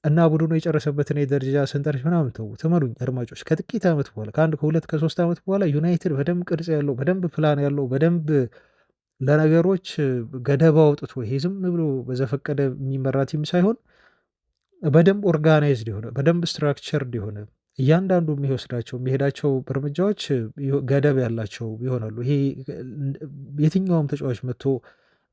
Speaker 1: እና ቡድኑ የጨረሰበትን የደረጃ ሰንጠረዥ ምናምን ተዉት። እመኑኝ አድማጮች፣ ከጥቂት ዓመት በኋላ ከ2-3 ዓመት በኋላ ዩናይትድ በደንብ ቅርጽ ያለው በደንብ ፕላን ያለው በደንብ ለነገሮች ገደባ አውጥቶ ይሄ ዝም ብሎ በዘፈቀደ የሚመራ ቲም ሳይሆን በደንብ ኦርጋናይዝድ የሆነ በደንብ ስትራክቸርድ የሆነ እያንዳንዱ የሚወስዳቸው የሚሄዳቸው እርምጃዎች ገደብ ያላቸው ይሆናሉ። ይሄ የትኛውም ተጫዋች መጥቶ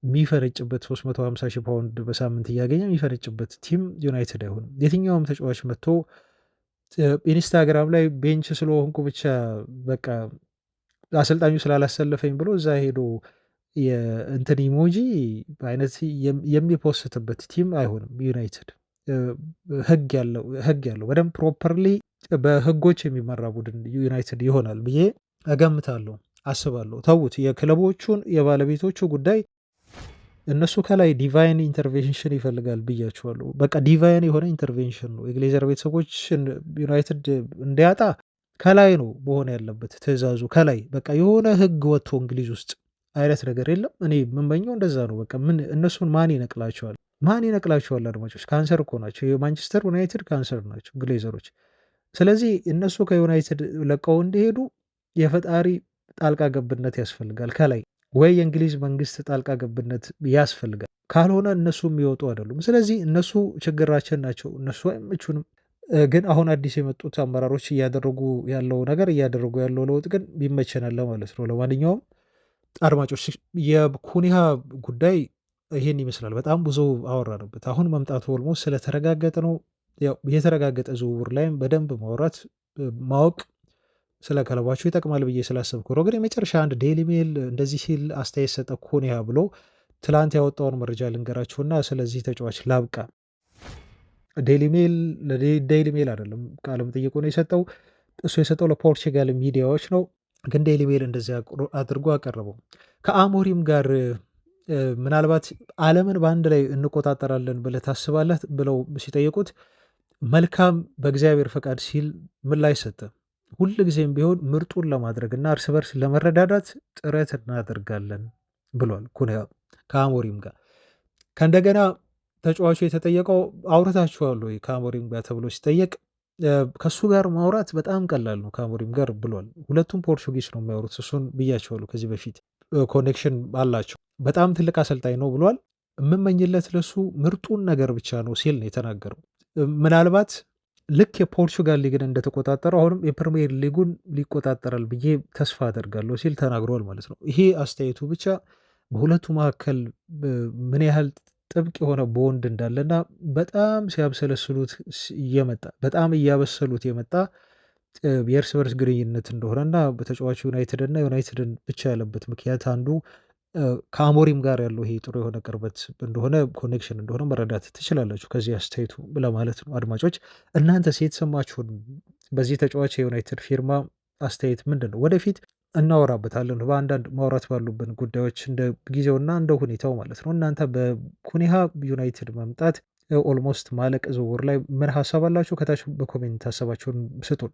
Speaker 1: የሚፈነጭበት 350 ሺህ ፓውንድ በሳምንት እያገኘ የሚፈነጭበት ቲም ዩናይትድ አይሆንም። የትኛውም ተጫዋች መጥቶ ኢንስታግራም ላይ ቤንች ስለሆንኩ ብቻ በቃ አሰልጣኙ ስላላሰለፈኝ ብሎ እዛ ሄዶ የእንትን ኢሞጂ አይነት የሚፖስትበት ቲም አይሆንም ዩናይትድ። ህግ ያለው በደንብ ፕሮፐርሊ በህጎች የሚመራ ቡድን ዩናይትድ ይሆናል ብዬ እገምታለሁ፣ አስባለሁ። ተዉት የክለቦቹን የባለቤቶቹ ጉዳይ። እነሱ ከላይ ዲቫይን ኢንተርቬንሽን ይፈልጋል ብያቸዋለሁ። በቃ ዲቫይን የሆነ ኢንተርቬንሽን ነው። የግሌዘር ቤተሰቦችን ዩናይትድ እንዲያጣ ከላይ ነው መሆን ያለበት ትዕዛዙ። ከላይ በቃ የሆነ ህግ ወጥቶ እንግሊዝ ውስጥ አይነት ነገር የለም። እኔ የምመኘው እንደዛ ነው። በቃ እነሱን ማን ይነቅላቸዋል? ማን ይነቅላቸዋል? አድማጮች ካንሰር እኮ ናቸው። የማንቸስተር ዩናይትድ ካንሰር ናቸው ግሌዘሮች። ስለዚህ እነሱ ከዩናይትድ ለቀው እንዲሄዱ የፈጣሪ ጣልቃ ገብነት ያስፈልጋል ከላይ፣ ወይ የእንግሊዝ መንግስት ጣልቃ ገብነት ያስፈልጋል። ካልሆነ እነሱ የሚወጡ አይደሉም። ስለዚህ እነሱ ችግራችን ናቸው፣ እነሱ አይመቹንም። ግን አሁን አዲስ የመጡት አመራሮች እያደረጉ ያለው ለውጥ ግን ይመቸናል ለማለት ነው። ለማንኛውም አድማጮች የኩኒሃ ጉዳይ ይሄን ይመስላል። በጣም ብዙ አወራንበት። አሁን መምጣቱ ኦልሞስት ስለተረጋገጠ ነው። ያው የተረጋገጠ ዝውውር ላይም በደንብ ማውራት ማወቅ ስለ ክለባቸው ይጠቅማል ብዬ ስላሰብኩ ነው። ግን የመጨረሻ አንድ ዴይሊ ሜል እንደዚህ ሲል አስተያየት ሰጠ ኩኒያ ብሎ ትላንት ያወጣውን መረጃ ልንገራችሁና ስለዚህ ተጫዋች ላብቃ። ዴይሊ ሜል ዴይሊ ሜል አይደለም ቃለ መጠይቁ ነው የሰጠው። እሱ የሰጠው ለፖርቹጋል ሚዲያዎች ነው። ግን ዴይሊ ሜል እንደዚህ አድርጎ አቀረበው። ከአሞሪም ጋር ምናልባት ዓለምን በአንድ ላይ እንቆጣጠራለን ብለህ ታስባለህ ብለው ሲጠይቁት መልካም በእግዚአብሔር ፈቃድ ሲል ምላሽ ሰጠ። ሁል ጊዜም ቢሆን ምርጡን ለማድረግ እና እርስ በርስ ለመረዳዳት ጥረት እናደርጋለን ብሏል ኩኒያ ከአሞሪም ጋር። ከእንደገና ተጫዋቹ የተጠየቀው አውርታችኋል ወይ ከአሞሪም ጋር ተብሎ ሲጠየቅ ከእሱ ጋር ማውራት በጣም ቀላል ነው ከአሞሪም ጋር ብሏል። ሁለቱም ፖርቹጊስ ነው የሚያወሩት፣ እሱን ብያቸዋለሁ ከዚህ በፊት ኮኔክሽን አላቸው። በጣም ትልቅ አሰልጣኝ ነው ብሏል። የምመኝለት ለሱ ምርጡን ነገር ብቻ ነው ሲል ነው የተናገረው። ምናልባት ልክ የፖርቹጋል ሊግን እንደተቆጣጠረው አሁንም የፕሪሚየር ሊጉን ሊቆጣጠራል ብዬ ተስፋ አደርጋለሁ ሲል ተናግሯል ማለት ነው። ይሄ አስተያየቱ ብቻ በሁለቱ መካከል ምን ያህል ጥብቅ የሆነ ቦንድ እንዳለና በጣም ሲያብሰለስሉት እየመጣ በጣም እያበሰሉት የመጣ የእርስ በርስ ግንኙነት እንደሆነና በተጫዋቹ ዩናይትድና ዩናይትድን ብቻ ያለበት ምክንያት አንዱ ከአሞሪም ጋር ያለው ይሄ ጥሩ የሆነ ቅርበት እንደሆነ ኮኔክሽን እንደሆነ መረዳት ትችላላችሁ ከዚህ አስተያየቱ ለማለት ነው። አድማጮች እናንተስ የተሰማችሁን በዚህ ተጫዋች የዩናይትድ ፊርማ አስተያየት ምንድን ነው? ወደፊት እናወራበታለን በአንዳንድ ማውራት ባሉብን ጉዳዮች እንደ ጊዜውና እንደ ሁኔታው ማለት ነው። እናንተ በኩኒያ ዩናይትድ መምጣት ኦልሞስት ማለቅ ዝውውር ላይ ምን ሀሳብ አላችሁ? ከታች በኮሜንት ሀሳባችሁን ስጡን።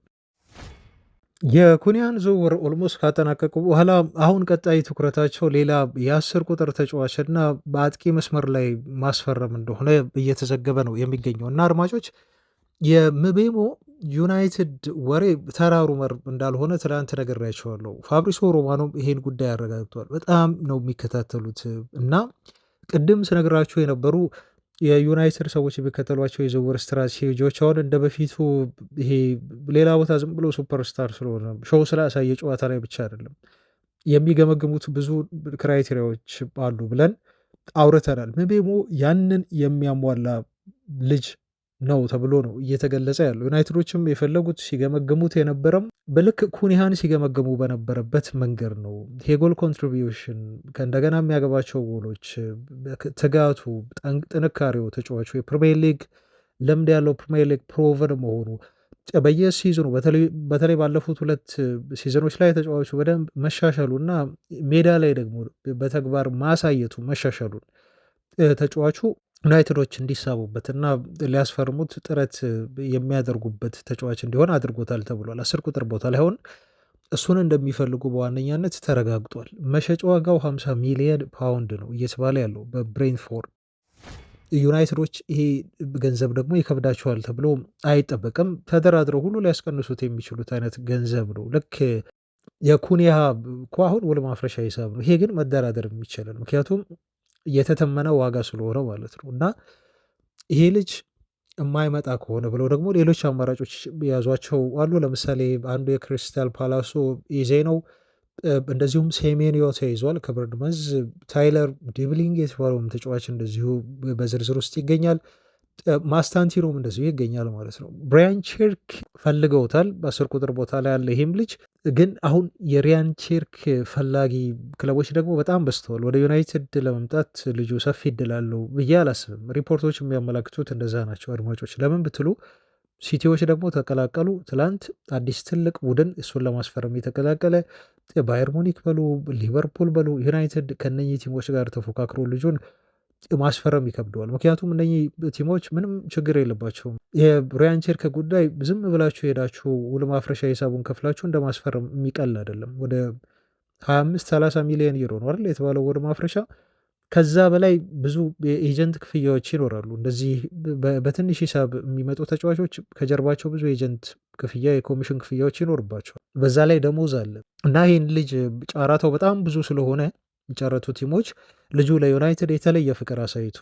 Speaker 1: የኩኒያን ዝውውር ኦልሞስት ካጠናቀቁ በኋላ አሁን ቀጣይ ትኩረታቸው ሌላ የ10 ቁጥር ተጫዋችና በአጥቂ መስመር ላይ ማስፈረም እንደሆነ እየተዘገበ ነው የሚገኘው እና አድማጮች የምቤሞ ዩናይትድ ወሬ ተራ ሩመር እንዳልሆነ ትናንት ነግሬያቸዋለሁ። ፋብሪሶ ሮማኖም ይሄን ጉዳይ አረጋግጧል። በጣም ነው የሚከታተሉት እና ቅድም ስነግራችሁ የነበሩ የዩናይትድ ሰዎች የሚከተሏቸው የዝውውር ስትራቴጂዎች አሁን እንደ በፊቱ ይሄ ሌላ ቦታ ዝም ብሎ ሱፐርስታር ስለሆነ ሾው ስላሳየ ጨዋታ ላይ ብቻ አይደለም የሚገመግሙት ብዙ ክራይቴሪያዎች አሉ ብለን አውርተናል። ምቤሞ ያንን የሚያሟላ ልጅ ነው ተብሎ ነው እየተገለጸ ያለው። ዩናይትዶችም የፈለጉት ሲገመግሙት የነበረም በልክ ኩኒሃን ሲገመገሙ በነበረበት መንገድ ነው። የጎል ኮንትሪቢዩሽን ከእንደገና የሚያገባቸው ጎሎች፣ ትጋቱ፣ ጥንካሬው ተጫዋቹ የፕሪሚየር ሊግ ልምድ ያለው ፕሪሚየር ሊግ ፕሮቨን መሆኑ በየሲዝኑ በተለይ ባለፉት 2 ሲዝኖች ላይ ተጫዋቹ በደንብ መሻሻሉ እና ሜዳ ላይ ደግሞ በተግባር ማሳየቱ መሻሻሉን ተጫዋቹ ዩናይትዶች እንዲሳቡበት እና ሊያስፈርሙት ጥረት የሚያደርጉበት ተጫዋች እንዲሆን አድርጎታል ተብሏል። 10 ቁጥር ቦታ ላይ አሁን እሱን እንደሚፈልጉ በዋነኛነት ተረጋግጧል። መሸጫ ዋጋው 50 ሚሊዮን ፓውንድ ነው እየተባለ ያለው በብሬንትፎርድ። ዩናይትዶች ይሄ ገንዘብ ደግሞ ይከብዳቸዋል ተብሎ አይጠበቅም። ተደራድረው ሁሉ ሊያስቀንሱት የሚችሉት አይነት ገንዘብ ነው። ልክ የኩኒያ እኮ አሁን ውል ማፍረሻ ሂሳብ ነው። ይሄ ግን መደራደር የሚችላል ምክንያቱም የተተመነ ዋጋ ስለሆነ ማለት ነው። እና ይሄ ልጅ የማይመጣ ከሆነ ብለው ደግሞ ሌሎች አማራጮች የያዟቸው አሉ። ለምሳሌ አንዱ የክሪስታል ፓላሱ ኢዜ ነው። እንደዚሁም ሴሜንዮ ተይዟል ከበርንመዝ። ታይለር ዲብሊንግ የተባለውም ተጫዋች እንደዚሁ በዝርዝር ውስጥ ይገኛል። ማስታንቲኖም እንደዚሁ ይገኛል ማለት ነው። ብራያን ቼርክ ፈልገውታል በ10 ቁጥር ቦታ ላይ ያለ ይህም ልጅ ግን አሁን የሪያን ቼርክ ፈላጊ ክለቦች ደግሞ በጣም በዝተዋል። ወደ ዩናይትድ ለመምጣት ልጁ ሰፊ እድል አለው ብዬ አላስብም። ሪፖርቶች የሚያመላክቱት እንደዛ ናቸው አድማጮች። ለምን ብትሉ ሲቲዎች ደግሞ ተቀላቀሉ። ትላንት አዲስ ትልቅ ቡድን እሱን ለማስፈረም የተቀላቀለ ባየር ሙኒክ በሉ ሊቨርፑል በሉ ዩናይትድ ከነኚህ ቲሞች ጋር ተፎካክሮ ልጁን ማስፈረም ይከብደዋል። ምክንያቱም እነኚህ ቲሞች ምንም ችግር የለባቸውም። የብራያን ቼርክ ጉዳይ ዝም ብላችሁ ሄዳችሁ ውል ማፍረሻ ሂሳቡን ከፍላችሁ እንደ ማስፈረም የሚቀል አይደለም። ወደ 25-30 ሚሊዮን ዩሮ ነው አይደል የተባለው ውል ማፍረሻ። ከዛ በላይ ብዙ የኤጀንት ክፍያዎች ይኖራሉ። እንደዚህ በትንሽ ሂሳብ የሚመጡ ተጫዋቾች ከጀርባቸው ብዙ ኤጀንት ክፍያ፣ የኮሚሽን ክፍያዎች ይኖርባቸዋል። በዛ ላይ ደሞዝ አለ እና ይህን ልጅ ጨረታው በጣም ብዙ ስለሆነ የጨረቱ ቲሞች ልጁ ለዩናይትድ የተለየ ፍቅር አሳይቶ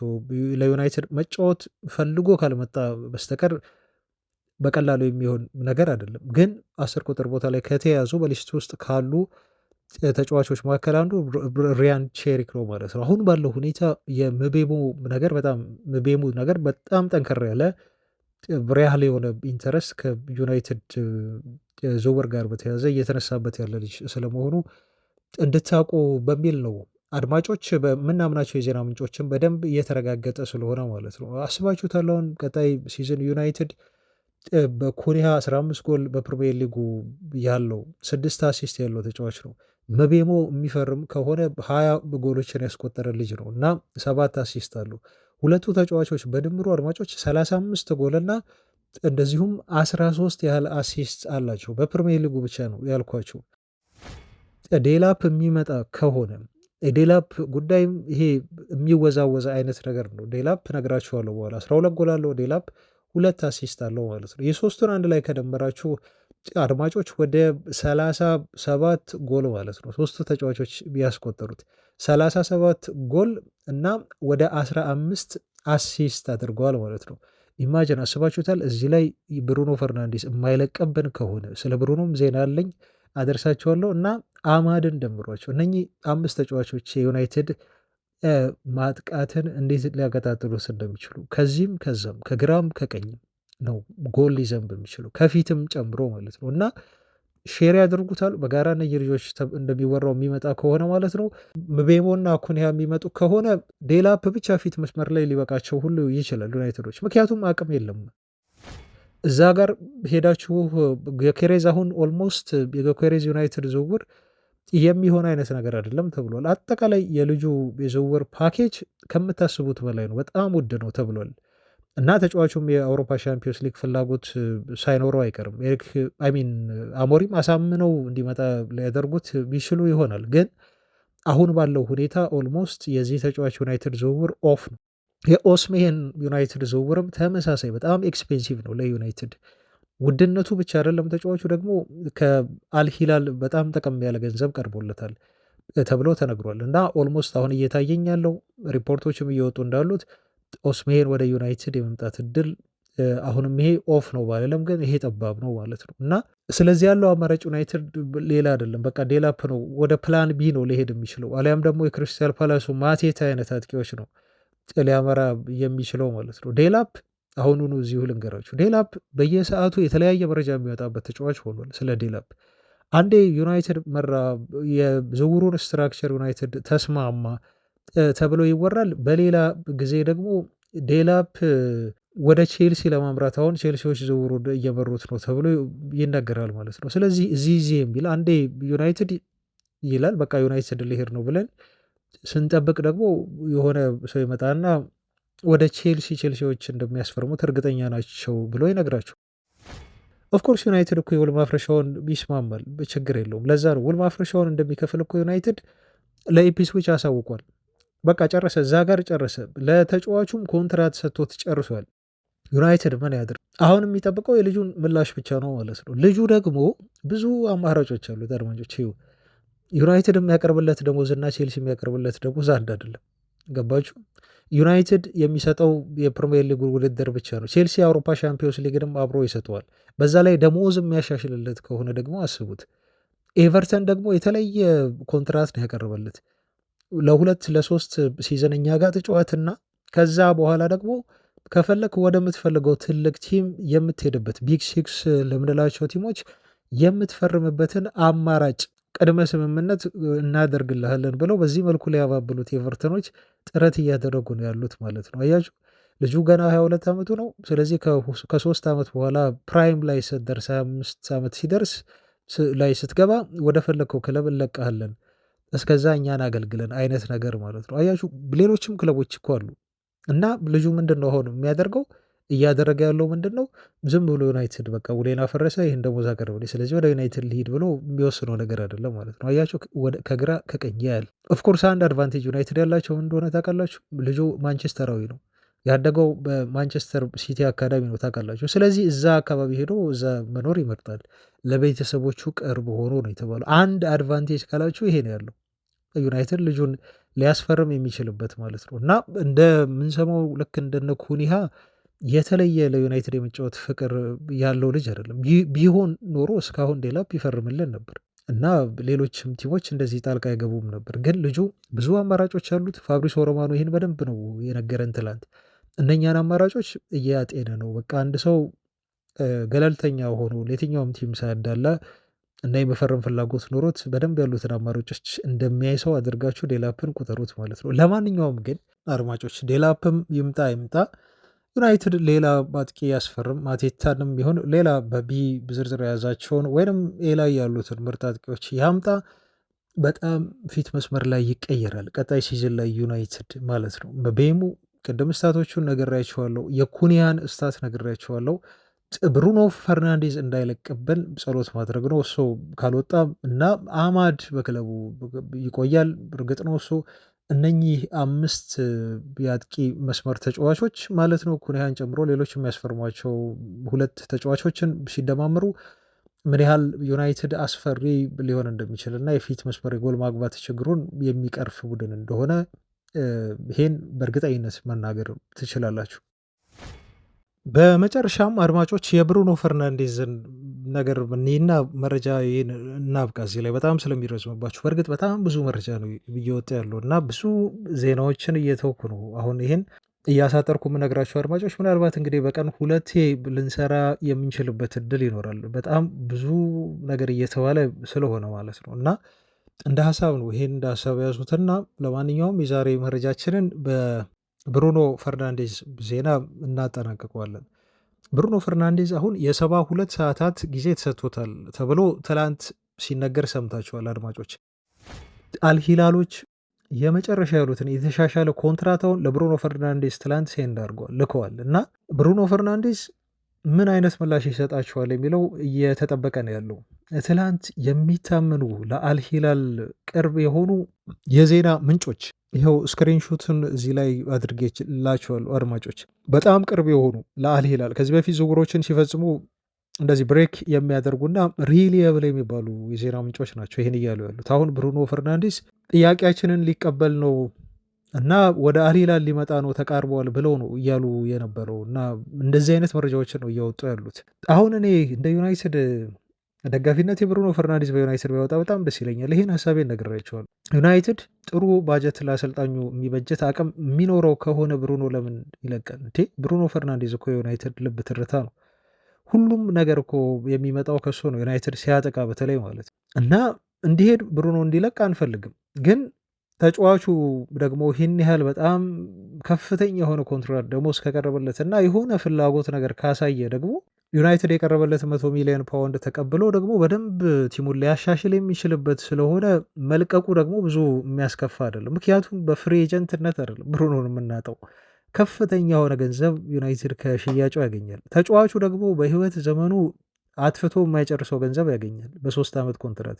Speaker 1: ለዩናይትድ መጫወት ፈልጎ ካልመጣ በስተቀር በቀላሉ የሚሆን ነገር አይደለም። ግን 10 ቁጥር ቦታ ላይ ከተያዙ በሊስት ውስጥ ካሉ ተጫዋቾች መካከል አንዱ ሪያን ቼሪክ ነው ማለት ነው። አሁን ባለው ሁኔታ የምቤሙ ነገር በጣም ጠንከር ያለ ሪያል የሆነ ኢንተረስት ከዩናይትድ ዝውውር ጋር በተያያዘ እየተነሳበት ያለ ልጅ ስለመሆኑ እንድታውቁ በሚል ነው። አድማጮች በምናምናቸው የዜና ምንጮችን በደንብ እየተረጋገጠ ስለሆነ ማለት ነው። አስባችሁታል? አሁን ቀጣይ ሲዝን ዩናይትድ በኩኒያ 15 ጎል በፕሪሚየር ሊጉ ያለው 6 አሲስት ያለው ተጫዋች ነው። መቤሞ የሚፈርም ከሆነ 20 ጎሎችን ያስቆጠረ ልጅ ነው እና 7 አሲስት አሉ። ሁለቱ ተጫዋቾች በድምሩ አድማጮች 35 ጎልና እንደዚሁም 13 ያህል አሲስት አላቸው። በፕሪሚየር ሊጉ ብቻ ነው ያልኳቸው። ዴላፕ የሚመጣ ከሆነ የዴላፕ ጉዳይም ይሄ የሚወዛወዘ አይነት ነገር ነው። ዴላፕ ነግራችኋለሁ በኋላ 12 ጎል አለው ዴላፕ 2 አሲስት አለው ማለት ነው። የሶስቱን አንድ ላይ ከደመራችሁ አድማጮች ወደ 37 ጎል ማለት ነው። ሶስቱ ተጫዋቾች ቢያስቆጠሩት 37 ጎል እና ወደ 15 አሲስት አድርገዋል ማለት ነው። ኢማጅን አስባችሁታል? እዚህ ላይ ብሩኖ ፈርናንዴስ የማይለቀብን ከሆነ ስለ ብሩኖም ዜና አለኝ አደርሳችኋለሁ እና አማድን ደምሯቸው እነኚህ 5 ተጫዋቾች የዩናይትድ ማጥቃትን እንዴት ሊያቀጣጥሉት እንደሚችሉ ከዚህም ከዛም ከግራም ከቀኝም ነው ጎል ሊዘንብ የሚችሉ ከፊትም ጨምሮ ማለት ነው። እና ሼር ያደርጉታል በጋራ እነዚህ ልጆች እንደሚወራው የሚመጣ ከሆነ ማለት ነው። ምቤሞና ኩኒያ የሚመጡ ከሆነ ዴላፕ ብቻ ፊት መስመር ላይ ሊበቃቸው ሁሉ ይችላል ዩናይትዶች፣ ምክንያቱም አቅም የለም እዛ ጋር ሄዳችሁ። የኬሬዝ አሁን ኦልሞስት የኬሬዝ ዩናይትድ ዝውውር የሚሆን አይነት ነገር አይደለም ተብሏል። አጠቃላይ የልጁ የዝውውር ፓኬጅ ከምታስቡት በላይ ነው፣ በጣም ውድ ነው ተብሏል። እና ተጫዋቹም የአውሮፓ ሻምፒዮንስ ሊግ ፍላጎት ሳይኖረው አይቀርም። አሞሪም አሳምነው እንዲመጣ ሊያደርጉት ቢችሉ ይሆናል። ግን አሁን ባለው ሁኔታ ኦልሞስት የዚህ ተጫዋች ዩናይትድ ዝውውር ኦፍ ነው። የኦስሜሄን ዩናይትድ ዝውውርም ተመሳሳይ በጣም ኤክስፔንሲቭ ነው ለዩናይትድ። ውድነቱ ብቻ አይደለም፣ ተጫዋቹ ደግሞ ከአልሂላል በጣም ጠቀም ያለ ገንዘብ ቀርቦለታል ተብሎ ተነግሯል። እና ኦልሞስት አሁን እየታየኝ ያለው ሪፖርቶችም እየወጡ እንዳሉት ኦስሜሄን ወደ ዩናይትድ የመምጣት እድል አሁንም ይሄ ኦፍ ነው ባለም፣ ግን ይሄ ጠባብ ነው ማለት ነው። እና ስለዚህ ያለው አማራጭ ዩናይትድ ሌላ አይደለም፣ በቃ ዴላፕ ነው። ወደ ፕላን ቢ ነው ሊሄድ የሚችለው፣ አሊያም ደግሞ የክሪስታል ፓላሱ ማቴታ አይነት አጥቂዎች ነው ሊያመራ የሚችለው ማለት ነው። ዴላፕ አሁኑኑ እዚሁ ልንገራችሁ፣ ዴላፕ በየሰዓቱ የተለያየ መረጃ የሚወጣበት ተጫዋች ሆኗል። ስለ ዴላፕ አንዴ ዩናይትድ መራ፣ የዝውውሩን ስትራክቸር ዩናይትድ ተስማማ ተብሎ ይወራል። በሌላ ጊዜ ደግሞ ዴላፕ ወደ ቼልሲ ለማምራት አሁን ቼልሲዎች ዝውውሩ እየመሩት ነው ተብሎ ይነገራል ማለት ነው። ስለዚህ እዚህ የሚል አንዴ ዩናይትድ ይላል፣ በቃ ዩናይትድ ሊሄድ ነው ብለን ስንጠብቅ ደግሞ የሆነ ሰው ይመጣና ወደ ቼልሲዎች እንደሚያስፈርሙት እርግጠኛ ናቸው ብሎ ይነግራቸው። ኦፍኮርስ ዩናይትድ እኮ የውል ማፍረሻውን ይስማማል፣ ችግር የለውም። ለዛ ነው ውል ማፍረሻውን እንደሚከፍል እኮ ዩናይትድ ለኢፕስዊች አሳውቋል። በቃ ጨረሰ፣ እዛ ጋር ጨረሰ። ለተጫዋቹም ኮንትራት ሰጥቶት ጨርሷል። ዩናይትድ ምን ያድር? አሁን የሚጠብቀው የልጁን ምላሽ ብቻ ነው ማለት ነው። ልጁ ደግሞ ብዙ አማራጮች አሉት አድማጮች። ዩናይትድ የሚያቀርብለት ደሞዝ እና ቼልሲ የሚያቀርብለት ደሞዝ አንድ አይደለም። ገባችሁ? ዩናይትድ የሚሰጠው የፕሪሚየር ሊግ ውድድር ብቻ ነው። ቼልሲ የአውሮፓ ሻምፒዮንስ ሊግንም አብሮ ይሰጠዋል። በዛ ላይ ደሞዝ የሚያሻሽልለት ከሆነ ደግሞ አስቡት። ኤቨርተን ደግሞ የተለየ ኮንትራት ነው ያቀረበለት። ለ2 ለ3 ሲዘን እኛ ጋር ተጫዋትና ከዛ በኋላ ደግሞ ከፈለክ ወደምትፈልገው ትልቅ ቲም የምትሄድበት ቢግ ሲክስ ለምንላቸው ቲሞች የምትፈርምበትን አማራጭ ቅድመ ስምምነት እናደርግልሃለን ብለው በዚህ መልኩ ሊያባብሉት ኤቨርተኖች ጥረት እያደረጉ ነው ያሉት ማለት ነው። አያችሁ፣ ልጁ ገና 22 ዓመቱ ነው። ስለዚህ ከ3 ዓመት በኋላ ፕራይም ላይ ስትደርስ 25 ዓመት ሲደርስ ላይ ስትገባ ወደ ፈለግከው ክለብ እንለቀሃለን፣ እስከዛ እኛን አገልግለን አይነት ነገር ማለት ነው። አያችሁ፣ ሌሎችም ክለቦች እኮ አሉ። እና ልጁ ምንድን ነው አሁን የሚያደርገው እያደረገ ያለው ምንድን ነው? ዝም ብሎ ዩናይትድ በቃ ውሌን አፈረሰ፣ ይህን ደሞዝ አቀረበልኝ፣ ስለዚህ ወደ ዩናይትድ ሊሂድ ብሎ የሚወስነው ነገር አይደለም ማለት ነው። አያቸው ከግራ ከቀኝ ያያል። ኦፍኮርስ አንድ አድቫንቴጅ ዩናይትድ ያላቸው እንደሆነ ታውቃላችሁ፣ ልጁ ማንቸስተራዊ ነው፣ ያደገው በማንቸስተር ሲቲ አካዳሚ ነው ታውቃላችሁ። ስለዚህ እዛ አካባቢ ሄዶ እዛ መኖር ይመርጣል። ለቤተሰቦቹ ቅርብ ሆኖ ነው የተባለው። አንድ አድቫንቴጅ ካላችሁ ይሄ ነው ያለው ዩናይትድ ልጁን ሊያስፈርም የሚችልበት ማለት ነው። እና እንደምንሰማው ልክ እንደነ ኩኒሃ የተለየ ለዩናይትድ የመጫወት ፍቅር ያለው ልጅ አይደለም። ቢሆን ኖሮ እስካሁን ዴላፕ ይፈርምልን ነበር እና ሌሎችም ቲሞች እንደዚህ ጣልቃ አይገቡም ነበር። ግን ልጁ ብዙ አማራጮች አሉት። ፋብሪሶ ሮማኖ ይህን በደንብ ነው የነገረን ትላንት። እነኛን አማራጮች እያጤነ ነው። በቃ አንድ ሰው ገለልተኛ ሆኖ ለየትኛውም ቲም ሳያዳላ እና የመፈረም ፍላጎት ኖሮት በደንብ ያሉትን አማራጮች እንደሚያይ ሰው አድርጋችሁ ዴላፕን ቁጠሩት ማለት ነው። ለማንኛውም ግን አድማጮች ዴላፕም ይምጣ ይምጣ ዩናይትድ ሌላ አጥቂ ያስፈርም ማቴታንም ቢሆን ሌላ በቢ ዝርዝር የያዛቸውን ወይም ኤ ላይ ያሉትን ምርጥ አጥቂዎች ያምጣ፣ በጣም ፊት መስመር ላይ ይቀየራል ቀጣይ ሲዝን ላይ ዩናይትድ ማለት ነው። በቤሙ ቅድም ስታቶቹን ነግሬያቸዋለሁ፣ የኩኒያን ስታት ነግሬያቸዋለሁ። ብሩኖ ፈርናንዴዝ እንዳይለቅብን ጸሎት ማድረግ ነው። እሱ ካልወጣ እና አማድ በክለቡ ይቆያል እርግጥ ነው እሱ እነኚህ 5 የአጥቂ መስመር ተጫዋቾች ማለት ነው ኩኒያን ጨምሮ ሌሎች የሚያስፈርሟቸው 2 ተጫዋቾችን ሲደማምሩ ምን ያህል ዩናይትድ አስፈሪ ሊሆን እንደሚችል እና የፊት መስመር የጎል ማግባት ችግሩን የሚቀርፍ ቡድን እንደሆነ ይሄን በእርግጠኝነት መናገር ትችላላችሁ። በመጨረሻም አድማጮች የብሩኖ ፈርናንዴዝን ነገር እኔና መረጃ እናብቃ እዚህ ላይ በጣም ስለሚረዝምባችሁ። በእርግጥ በጣም ብዙ መረጃ ነው እየወጣ ያለው እና ብዙ ዜናዎችን እየተውኩ ነው አሁን ይህን እያሳጠርኩ የምነግራችሁ አድማጮች። ምናልባት እንግዲህ በቀን 2 ልንሰራ የምንችልበት እድል ይኖራል። በጣም ብዙ ነገር እየተባለ ስለሆነ ማለት ነው እና እንደ ሀሳብ ነው ይሄን እንደ ሀሳብ ያዙትና ለማንኛውም የዛሬ መረጃችንን በብሩኖ ፈርናንዴዝ ዜና እናጠናቅቀዋለን። ብሩኖ ፈርናንዴዝ አሁን የ72 ሰዓታት ጊዜ ተሰጥቶታል ተብሎ ትላንት ሲነገር ሰምታችኋል አድማጮች። አልሂላሎች የመጨረሻ ያሉትን የተሻሻለ ኮንትራታውን ለብሩኖ ፈርናንዴዝ ትላንት ሴንድ አድርገዋል ልከዋል እና ብሩኖ ፈርናንዴዝ ምን አይነት ምላሽ ይሰጣቸዋል የሚለው እየተጠበቀ ነው ያለው። ትላንት የሚታመኑ ለአልሂላል ቅርብ የሆኑ የዜና ምንጮች ይኸው ስክሪንሾትን እዚህ ላይ አድርጌላቸዋለሁ አድማጮች። በጣም ቅርብ የሆኑ ለአልሂላል ከዚህ በፊት ዝውውሮችን ሲፈጽሙ እንደዚህ ብሬክ የሚያደርጉና ሪሊየብል የሚባሉ የዜና ምንጮች ናቸው ይህን እያሉ ያሉት። አሁን ብሩኖ ፈርናንዴዝ ጥያቄያችንን ሊቀበል ነው እና ወደ አልሂላል ሊመጣ ነው ተቃርበዋል ብለው ነው እያሉ የነበረው እና እንደዚህ አይነት መረጃዎችን ነው እያወጡ ያሉት። አሁን እኔ እንደ ዩናይትድ ደጋፊነት የብሩኖ ፈርናንዴዝ በዩናይትድ ቢያወጣ በጣም ደስ ይለኛል። ይህን ሀሳቤን ነግሬያቸዋለሁ። ዩናይትድ ጥሩ ባጀት ለአሰልጣኙ የሚበጀት አቅም የሚኖረው ከሆነ ብሩኖ ለምን ይለቃል እንዴ? ብሩኖ ፈርናንዴዝ እኮ የዩናይትድ ልብ ትርታ ነው። ሁሉም ነገር እኮ የሚመጣው ከሱ ነው፣ ዩናይትድ ሲያጠቃ በተለይ ማለት ነው። እና እንዲሄድ ብሩኖ እንዲለቅ አንፈልግም፣ ግን ተጫዋቹ ደግሞ ይህን ያህል በጣም ከፍተኛ የሆነ ኮንትራት ደግሞ እስከቀረበለት እና የሆነ ፍላጎት ነገር ካሳየ ደግሞ ዩናይትድ የቀረበለት 100 ሚሊዮን ፓውንድ ተቀብሎ ደግሞ በደንብ ቲሙን ሊያሻሽል የሚችልበት ስለሆነ መልቀቁ ደግሞ ብዙ የሚያስከፋ አይደለም። ምክንያቱም በፍሪ ኤጀንትነት አይደለም ብሩኖን የምናጠው፣ ከፍተኛ የሆነ ገንዘብ ዩናይትድ ከሽያጩ ያገኛል። ተጫዋቹ ደግሞ በህይወት ዘመኑ አትፍቶ የማይጨርሰው ገንዘብ ያገኛል። በ3 ዓመት ኮንትራት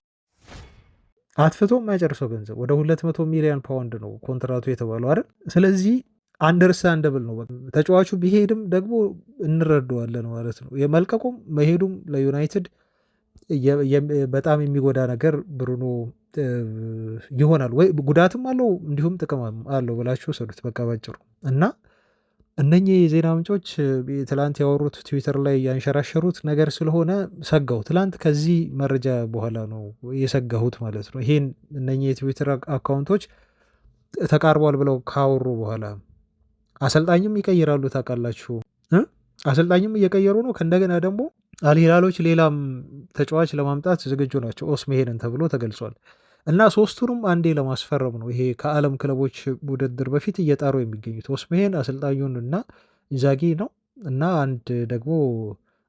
Speaker 1: አትፍቶ የማይጨርሰው ገንዘብ ወደ 200 ሚሊዮን ፓውንድ ነው ኮንትራቱ የተባለው አይደል? ስለዚህ አንደርስታንደብል ነው። ተጫዋቹ ቢሄድም ደግሞ እንረዳዋለን ማለት ነው። የመልቀቁም መሄዱም ለዩናይትድ በጣም የሚጎዳ ነገር ብሩኖ ይሆናል ወይ ጉዳትም አለው እንዲሁም ጥቅም አለው ብላችሁ ሰዱት በቃ ባጭሩ። እና እነኚህ የዜና ምንጮች ትላንት ያወሩት ትዊተር ላይ ያንሸራሸሩት ነገር ስለሆነ ሰጋው። ትላንት ከዚህ መረጃ በኋላ ነው የሰጋሁት ማለት ነው። ይሄን እነኚህ የትዊተር አካውንቶች ተቃርቧል ብለው ካወሩ በኋላ አሰልጣኝም ይቀይራሉ ታውቃላችሁ። አሰልጣኝም እየቀየሩ ነው። ከእንደገና ደግሞ አልሂላሎች ሌላም ተጫዋች ለማምጣት ዝግጁ ናቸው ኦስሜሄንን ተብሎ ተገልጿል። እና ሶስቱንም አንዴ ለማስፈረም ነው ይሄ ከዓለም ክለቦች ውድድር በፊት እየጣሩ የሚገኙት ኦስሜሄን፣ አሰልጣኙን እና ኢንዛጊ ነው እና አንድ ደግሞ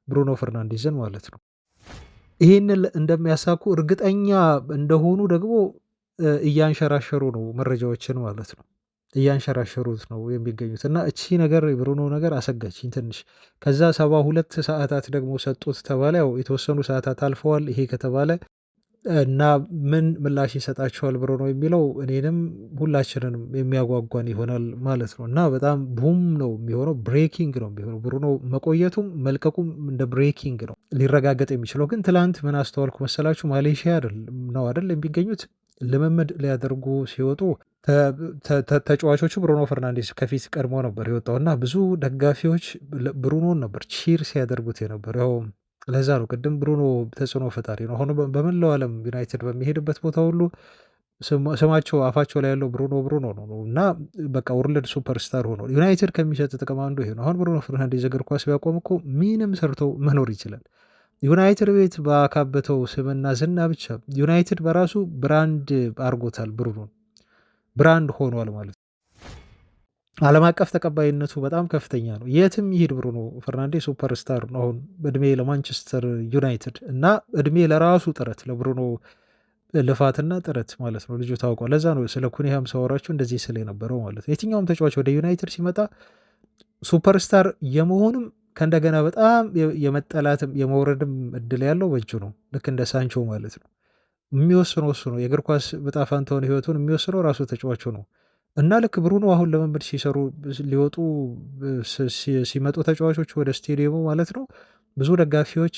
Speaker 1: ብሩኖ ፈርናንዴዝን ማለት ነው። ይህንን እንደሚያሳኩ እርግጠኛ እንደሆኑ ደግሞ እያንሸራሸሩ ነው መረጃዎችን ማለት ነው። እያንሸራሸሩት ነው የሚገኙት እና እቺ ነገር የብሩኖ ነገር አሰጋችኝ ትንሽ። ከዛ 72 ሰዓታት ደግሞ ሰጡት ተባለ። ያው የተወሰኑ ሰዓታት አልፈዋል ይሄ ከተባለ እና ምን ምላሽ ይሰጣቸዋል ብሩኖ የሚለው እኔንም ሁላችንንም የሚያጓጓን ይሆናል ማለት ነው። እና በጣም ቡም ነው የሚሆነው፣ ብሬኪንግ ነው የሚሆነው። ብሩኖ መቆየቱም መልቀቁም እንደ ብሬኪንግ ነው ሊረጋገጥ የሚችለው። ግን ትላንት ምን አስተዋልኩ መሰላችሁ? ማሌሽያ ነው አይደል የሚገኙት ልምምድ ሊያደርጉ ሲወጡ ተጫዋቾቹ ብሩኖ ፈርናንዴዝ ከፊት ቀድሞ ነበር የወጣው እና ብዙ ደጋፊዎች ብሩኖን ነበር ቺር ሲያደርጉት የነበር። ያው ለዛ ነው ቅድም ብሩኖ ተጽዕኖ ፈጣሪ ነው። አሁን በመላው ዓለም ዩናይትድ በሚሄድበት ቦታ ሁሉ ስማቸው አፋቸው ላይ ያለው ብሩኖ ብሩኖ ነው እና በቃ ወርልድ ሱፐርስታር ሆኖ ዩናይትድ ከሚሰጥ ጥቅም አንዱ ይሄ ነው። አሁን ብሩኖ ፈርናንዴዝ እግር ኳስ ቢያቆም እኮ ምንም ሰርቶ መኖር ይችላል። ዩናይትድ ቤት ባካበተው ስምና ዝና ብቻ ዩናይትድ በራሱ ብራንድ አድርጎታል። ብሩኖን ብራንድ ሆኗል ማለት ነው። ዓለም አቀፍ ተቀባይነቱ በጣም ከፍተኛ ነው። የትም ይሄድ ብሩኖ ፈርናንዴዝ ሱፐርስታር ነው። አሁን እድሜ ለማንቸስተር ዩናይትድ እና እድሜ ለራሱ ጥረት ለብሩኖ ልፋትና ጥረት ማለት ነው። ልጁ ታውቋል። ለዛ ነው ስለ ኩኒሃም ሳወራችሁ እንደዚህ ስለ የነበረው ማለት ነው። የትኛውም ተጫዋች ወደ ዩናይትድ ሲመጣ ሱፐርስታር የመሆንም ከእንደገና በጣም የመጠላትም የመውረድም እድል ያለው በእጁ ነው። ልክ እንደ ሳንቾ ማለት ነው። የሚወስነው እሱ ነው። የእግር ኳስ ዕጣ ፈንታውን ህይወቱን የሚወስነው ራሱ ተጫዋቹ ነው። እና ልክ ብሩኖ አሁን ልምምድ ሲሰሩ ሊወጡ ሲመጡ ተጫዋቾች ወደ ስቴዲየሙ ማለት ነው ብዙ ደጋፊዎች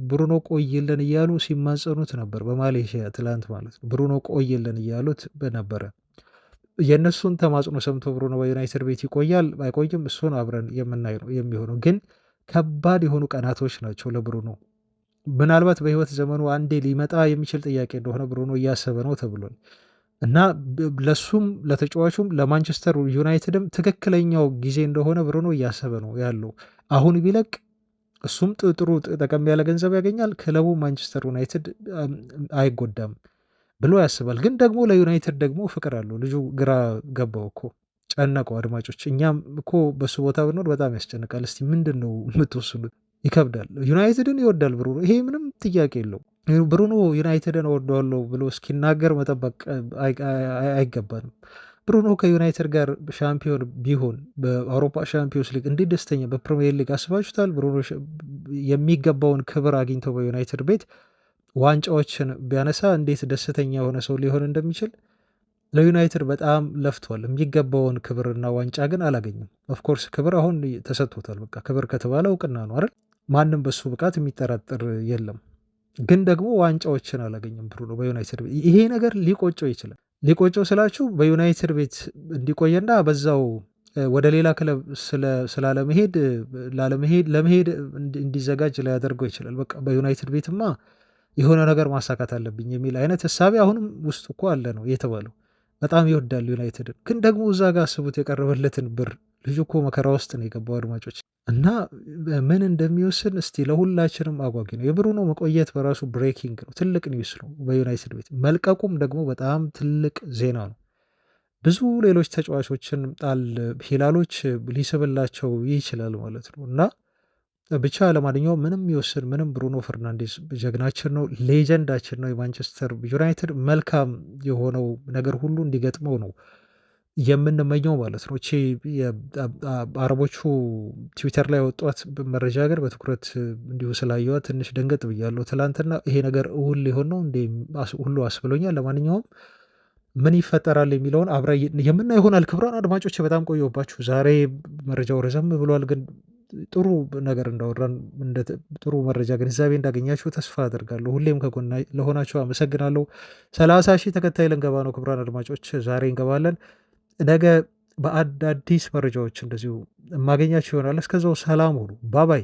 Speaker 1: ብሩኖ ቆይልን እያሉ ሲማጸኑት ነበር። በማሌሽያ ትላንት ማለት ነው ብሩኖ ቆይልን እያሉት ነበረ። የእነሱን ተማጽኖ ሰምቶ ብሩኖ በዩናይትድ ቤት ይቆያል አይቆይም፣ እሱን አብረን የምናይ ነው የሚሆነው። ግን ከባድ የሆኑ ቀናቶች ናቸው ለብሩኖ። ምናልባት በህይወት ዘመኑ አንዴ ሊመጣ የሚችል ጥያቄ እንደሆነ ብሩኖ እያሰበ ነው ተብሏል። እና ለሱም ለተጫዋቹም ለማንቸስተር ዩናይትድም ትክክለኛው ጊዜ እንደሆነ ብሩኖ እያሰበ ነው ያለው። አሁን ቢለቅ እሱም ጥሩ ጠቀም ያለ ገንዘብ ያገኛል፣ ክለቡ ማንቸስተር ዩናይትድ አይጎዳም ብሎ ያስባል። ግን ደግሞ ለዩናይትድ ደግሞ ፍቅር አለው ልጁ። ግራ ገባው እኮ ጨነቀው። አድማጮች እኛም እኮ በሱ ቦታ ብንሆን በጣም ያስጨንቃል። እስቲ ምንድን ነው የምትወስኑት? ይከብዳል። ዩናይትድን ይወዳል ብሩኖ፣ ይሄ ምንም ጥያቄ የለው። ብሩኖ ዩናይትድን እወደዋለሁ ብሎ እስኪናገር መጠበቅ አይገባንም። ብሩኖ ከዩናይትድ ጋር ሻምፒዮን ቢሆን በአውሮፓ ሻምፒዮንስ ሊግ እንዴት ደስተኛ፣ በፕሪሚየር ሊግ አስባችሁታል? ብሩኖ የሚገባውን ክብር አግኝቶ በዩናይትድ ቤት ዋንጫዎችን ቢያነሳ እንዴት ደስተኛ የሆነ ሰው ሊሆን እንደሚችል። ለዩናይትድ በጣም ለፍቷል። የሚገባውን ክብርና ዋንጫ ግን አላገኝም። ኦፍኮርስ ክብር አሁን ተሰጥቶታል። በቃ ክብር ከተባለ እውቅና ነው አይደል? ማንም በሱ ብቃት የሚጠራጠር የለም። ግን ደግሞ ዋንጫዎችን አላገኝም ብሩኖ በዩናይትድ ቤት። ይሄ ነገር ሊቆጨው ይችላል። ሊቆጨው ስላችሁ በዩናይትድ ቤት እንዲቆየና በዛው ወደ ሌላ ክለብ ለመሄድ እንዲዘጋጅ ሊያደርገው ይችላል። በቃ በዩናይትድ ቤትማ የሆነ ነገር ማሳካት አለብኝ የሚል አይነት ህሳቤ አሁንም ውስጥ እኮ አለ ነው የተባለው። በጣም ይወዳል ዩናይትድን። ግን ደግሞ እዛ ጋር አስቡት የቀረበለትን ብር። ልጁ እኮ መከራ ውስጥ ነው የገባው አድማጮች። እና ምን እንደሚወስን እስቲ ለሁላችንም አጓጊ ነው። የብሩኖ መቆየት በራሱ ብሬኪንግ ነው፣ ትልቅ ኒውስ ነው በዩናይትድ ቤት። መልቀቁም ደግሞ በጣም ትልቅ ዜና ነው። ብዙ ሌሎች ተጫዋቾችን ሂላሎች ሊስብላቸው ይችላል ማለት ነው። እና ብቻ ለማንኛውም ምንም ይወስን ምንም ብሩኖ ፈርናንዴዝ ጀግናችን ነው፣ ሌጀንዳችን ነው። የማንቸስተር ዩናይትድ መልካም የሆነው ነገር ሁሉ እንዲገጥመው ነው የምንመኘው ማለት ነው። እቺ አረቦቹ ትዊተር ላይ ወጧት መረጃ ግን በትኩረት እንዲሁ ስላየዋት ትንሽ ደንገጥ ብያለሁ ትላንትና። ይሄ ነገር እውን ሊሆን ነው እንዴ ሁሉ አስብሎኛል። ለማንኛውም ምን ይፈጠራል የሚለውን አብረ የምናየው ይሆናል። ክቡራን አድማጮች በጣም ቆየሁባችሁ። ዛሬ መረጃው ረዘም ብሏል፣ ግን ጥሩ ነገር እንዳወራን ጥሩ መረጃ ግንዛቤ እንዳገኛችሁ ተስፋ አደርጋለሁ። ሁሌም ከጎና ለሆናችሁ አመሰግናለሁ። 30 ሺህ ተከታይ ልንገባ ነው ክቡራን አድማጮች፣ ዛሬ እንገባለን። ነገ በአዳዲስ መረጃዎች እንደዚሁ የማገኛችሁ ይሆናል። እስከዛው ሰላም ሁኑ። ባባይ